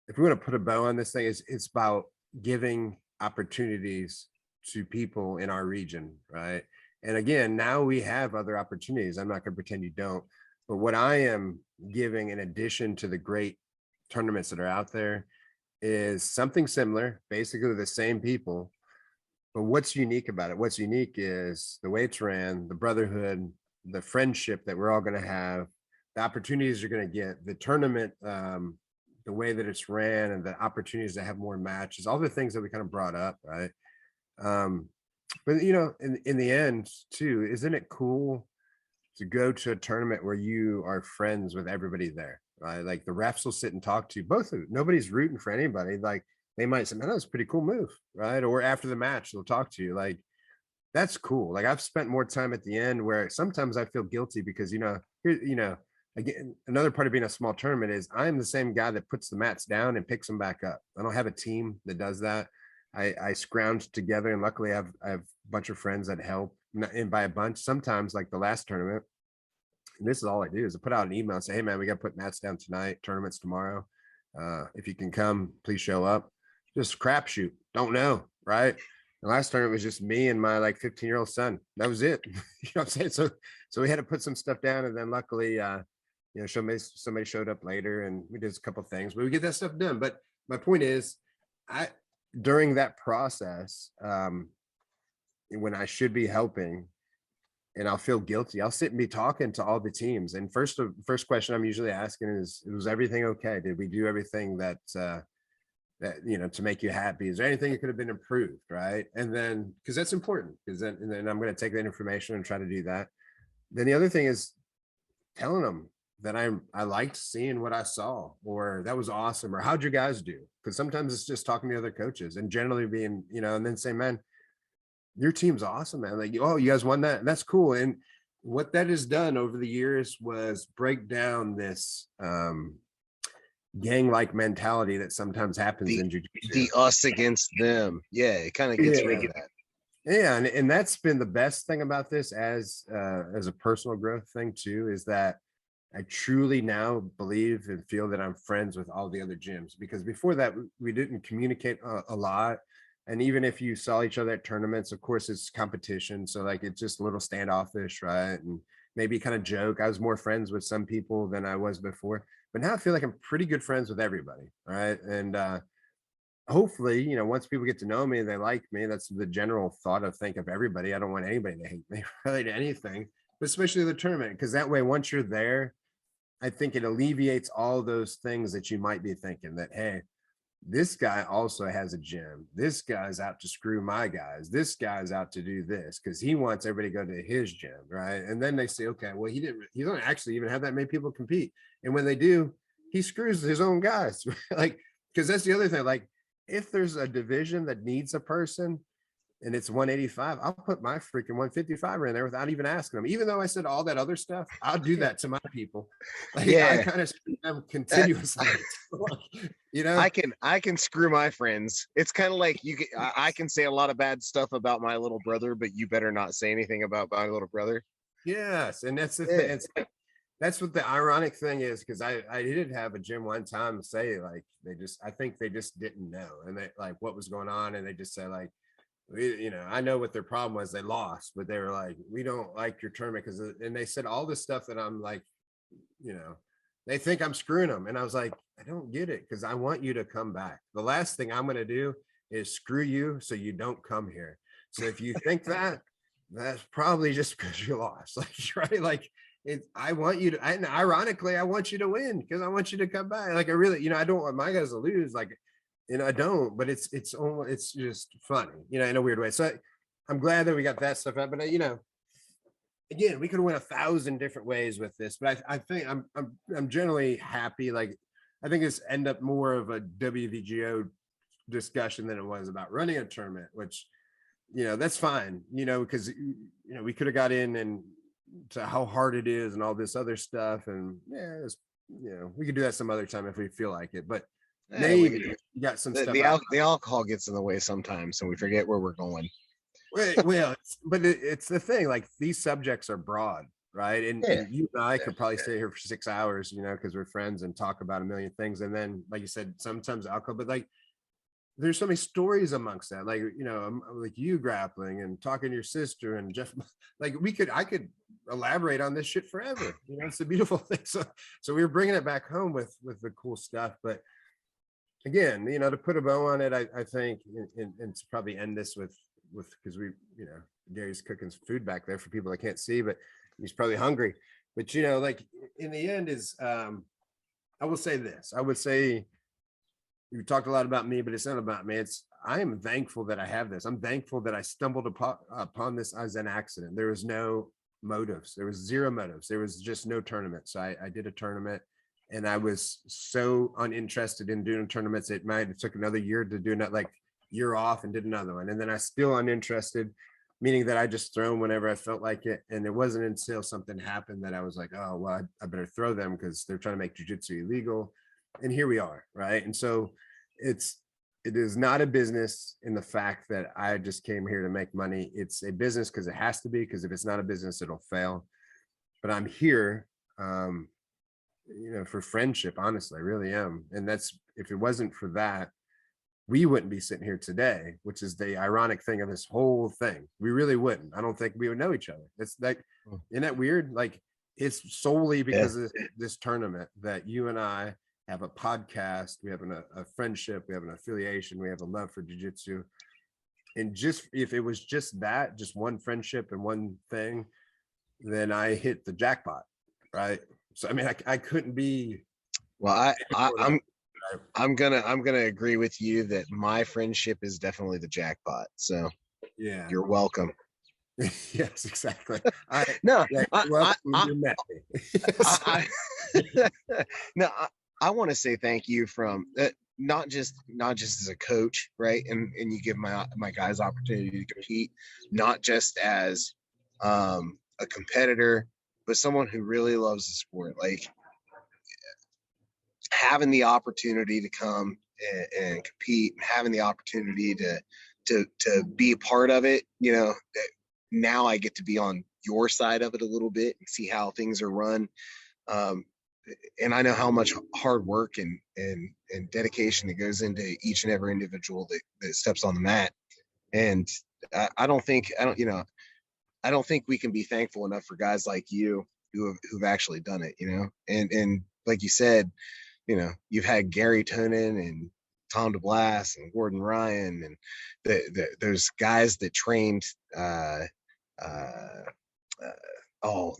if we want to put a bow on this thing, it's about giving opportunities to people in our region, right? And again, now we have other opportunities. I'm not going to pretend you don't. But what I am giving, in addition to the great tournaments that are out there, is something similar, basically the same people. But what's unique about it? What's unique is the way it's ran, the brotherhood, the friendship that we're all going to have, the opportunities you're going to get, the tournament, the way that it's ran, and the opportunities to have more matches, all the things that we kind of brought up, right? But in the end too, isn't it cool to go to a tournament where you are friends with everybody there, right? Like, the refs will sit and talk to you, both of them. Nobody's rooting for anybody. Like, they might say, man, that was a pretty cool move, right? Or after the match, they'll talk to you. Like, that's cool. Like, I've spent more time at the end where sometimes I feel guilty because, again, another part of being a small tournament is I'm the same guy that puts the mats down and picks them back up. I don't have a team that does that. I scrounge together, and luckily I have a bunch of friends that help. And by a bunch, sometimes, like the last tournament, and this is all I do, is I put out an email and say, hey man, we got to put mats down tonight, tournament's tomorrow. If you can come, please show up. Just crapshoot. Don't know, right? The last tournament was just me and my 15-year-old son. That was it. You know what I'm saying? So we had to put some stuff down, and then luckily, somebody showed up later, and we did a couple of things, but we get that stuff done. But my point is, during that process, when I should be helping, and I'll feel guilty, I'll sit and be talking to all the teams. And first question I'm usually asking is, was everything okay? Did we do everything that to make you happy? Is there anything that could have been improved, right? And then, because that's important, and then I'm going to take that information and try to do that. Then the other thing is telling them that I liked seeing what I saw, or that was awesome, or how'd you guys do? Because sometimes it's just talking to other coaches and generally being, and then say, man, your team's awesome, man. Like, oh, you guys won that. And that's cool. And what that has done over the years was break down this gang-like mentality that sometimes happens in jiu-jitsu. The us against them. Yeah, it kind of gets rid of that. Yeah, and that's been the best thing about this as a personal growth thing too, is that I truly now believe and feel that I'm friends with all the other gyms, because before that we didn't communicate a lot. And even if you saw each other at tournaments, of course it's competition, so it's just a little standoffish, right? And maybe kind of joke. I was more friends with some people than I was before, but now I feel like I'm pretty good friends with everybody, right? And hopefully, once people get to know me and they like me, that's the general thought of everybody. I don't want anybody to hate me really to anything, but especially the tournament, because that way, once you're there, I think it alleviates all those things that you might be thinking that, hey, this guy also has a gym. This guy's out to screw my guys. This guy's out to do this because he wants everybody to go to his gym, right? And then they say, okay, well, he don't actually even have that many people compete. And when they do, he screws his own guys. Like, because that's the other thing. Like, if there's a division that needs a person and it's 185, I'll put my freaking 155 in there without even asking them. Even though I said all that other stuff, I'll do that to my people. Like, I kind of screw them continuously. You know, I can screw my friends. It's kind of like I can say a lot of bad stuff about my little brother, but you better not say anything about my little brother. Yes, and that's the thing. It's like, that's what the ironic thing is, because I did have a gym one time say, like, I think they just didn't know, and they, like, what was going on, and they just said, like, you know, I know what their problem was. They lost, but they were like, we don't like your tournament because, and they said all this stuff that I'm like, you know, they think I'm screwing them. And I was like, I don't get it, because I want you to come back. The last thing I'm going to do is screw you so you don't come here. So if you think that, that's probably just because you lost. Like, right? Like, I want you to, and ironically, I want you to win because I want you to come back. Like, I really, you know, I don't want my guys to lose. Like, you know, I don't, but it's just funny, you know, in a weird way. So I'm glad that we got that stuff out, but you know, again, we could have went 1,000 different ways with this, but I think I'm generally happy. Like, I think it's end up more of a WVGO discussion than it was about running a tournament, which, you know, that's fine, you know, because, you know, we could have got in and to how hard it is and all this other stuff. And yeah, you know, we could do that some other time if we feel like it, but maybe you got some stuff. The alcohol gets in the way sometimes, and we forget where we're going. Well, but it's the thing, like, these subjects are broad, right? And you and I could probably stay here for 6 hours, you know, because we're friends and talk about a million things. And then, like you said, sometimes alcohol, but like, there's so many stories amongst that. Like, you know, like you grappling and talking to your sister and Jeff, like I could elaborate on this shit forever. You know, it's a beautiful thing. So we were bringing it back home with the cool stuff. But again, you know, to put a bow on it, I think, and to probably end this with, because we, you know, Gary's cooking some food back there for people that can't see, but he's probably hungry. But, you know, like, in the end is, I will say this. I would say, you talked a lot about me, but it's not about me. I am thankful that I have this. I'm thankful that I stumbled upon this as an accident. There was no motives. There was zero motives. There was just no tournament. So I did a tournament, and I was so uninterested in doing tournaments. It might have took another year to do that, like, year off, and did another one. And then I still uninterested, meaning that I just throw them whenever I felt like it. And it wasn't until something happened that I was like, oh, well, I better throw them because they're trying to make jiu-jitsu illegal. And here we are, right? And so it is not a business in the fact that I just came here to make money. It's a business because it has to be, because if it's not a business, it'll fail. But I'm here, you know, for friendship. Honestly, I really am. And that's, if it wasn't for that, we wouldn't be sitting here today, which is the ironic thing of this whole thing. We really wouldn't. I don't think we would know each other. It's like, isn't that weird? Like, it's solely because of this tournament that you and I have a podcast, we have a friendship, we have an affiliation, we have a love for jiu-jitsu. And just, if it was just that, just one friendship and one thing, then I hit the jackpot, right? So, I mean, I couldn't be. Well, I'm gonna agree with you that my friendship is definitely the jackpot. So yeah, you're welcome. Yes, exactly. I want to say thank you from not just as a coach, right? And you give my guys opportunity to compete, not just as a competitor, but someone who really loves the sport. Like, having the opportunity to come and compete, having the opportunity to be a part of it, you know, now I get to be on your side of it a little bit and see how things are run. And I know how much hard work and dedication that goes into each and every individual that steps on the mat. And I don't think we can be thankful enough for guys like you who've actually done it, you know. And like you said, you know, you've had Gary Tonin and Tom DeBlas and Gordon Ryan and those guys that trained the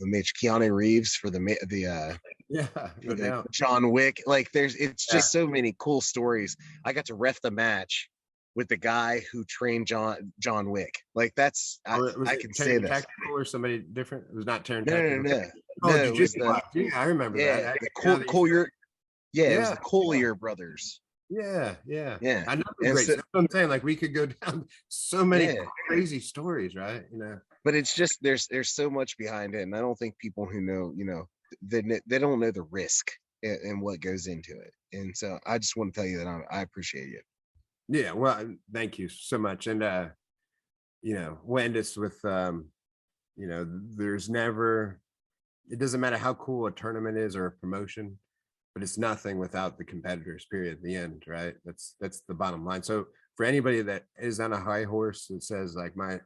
Mitch Keanu Reeves for the Yeah, no doubt. John Wick. Like it's just so many cool stories. I got to ref the match with the guy who trained John Wick. Like that's I can say this. Tactical or somebody different? It was not Terran No, Tactical. no. Oh, No, it was yeah, I remember that. the Collier. Yeah, it was the Collier brothers. Yeah. I know. And Great. So, that's what I'm saying. Like we could go down so many crazy stories, right? But it's just there's so much behind it, and I don't think people who know, they don't know the risk and what goes into it. And so I just want to tell you that I appreciate you. Yeah, well, thank you so much. And we'll end this with there's never, it doesn't matter how cool a tournament is or a promotion, but it's nothing without the competitors, period, at the end, right? That's the bottom line. So for anybody that is on a high horse that says like my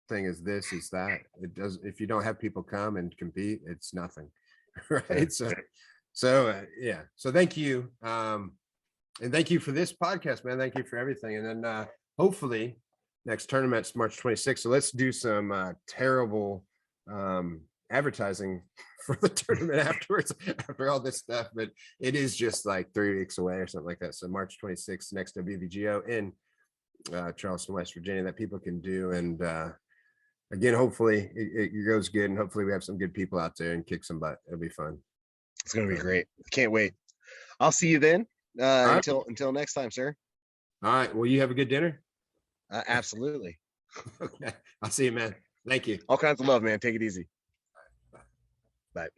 thing is this, is that, it does, if you don't have people come and compete, it's nothing. Right. So yeah. So thank you. And thank you for this podcast, man. Thank you for everything. And then hopefully next tournament's March 26th. So let's do some terrible advertising for the tournament afterwards, after all this stuff. But it is just like 3 weeks away or something like that. So March 26th, next WVGO in Charleston, West Virginia, that people can do. And again, hopefully it goes good, and hopefully we have some good people out there and kick some butt. It'll be fun. It's gonna be great. Can't wait. I'll see you then. Until next time, sir. All right. Well, you have a good dinner. Absolutely. Okay. I'll see you, man. Thank you. All kinds of love, man. Take it easy. Bye.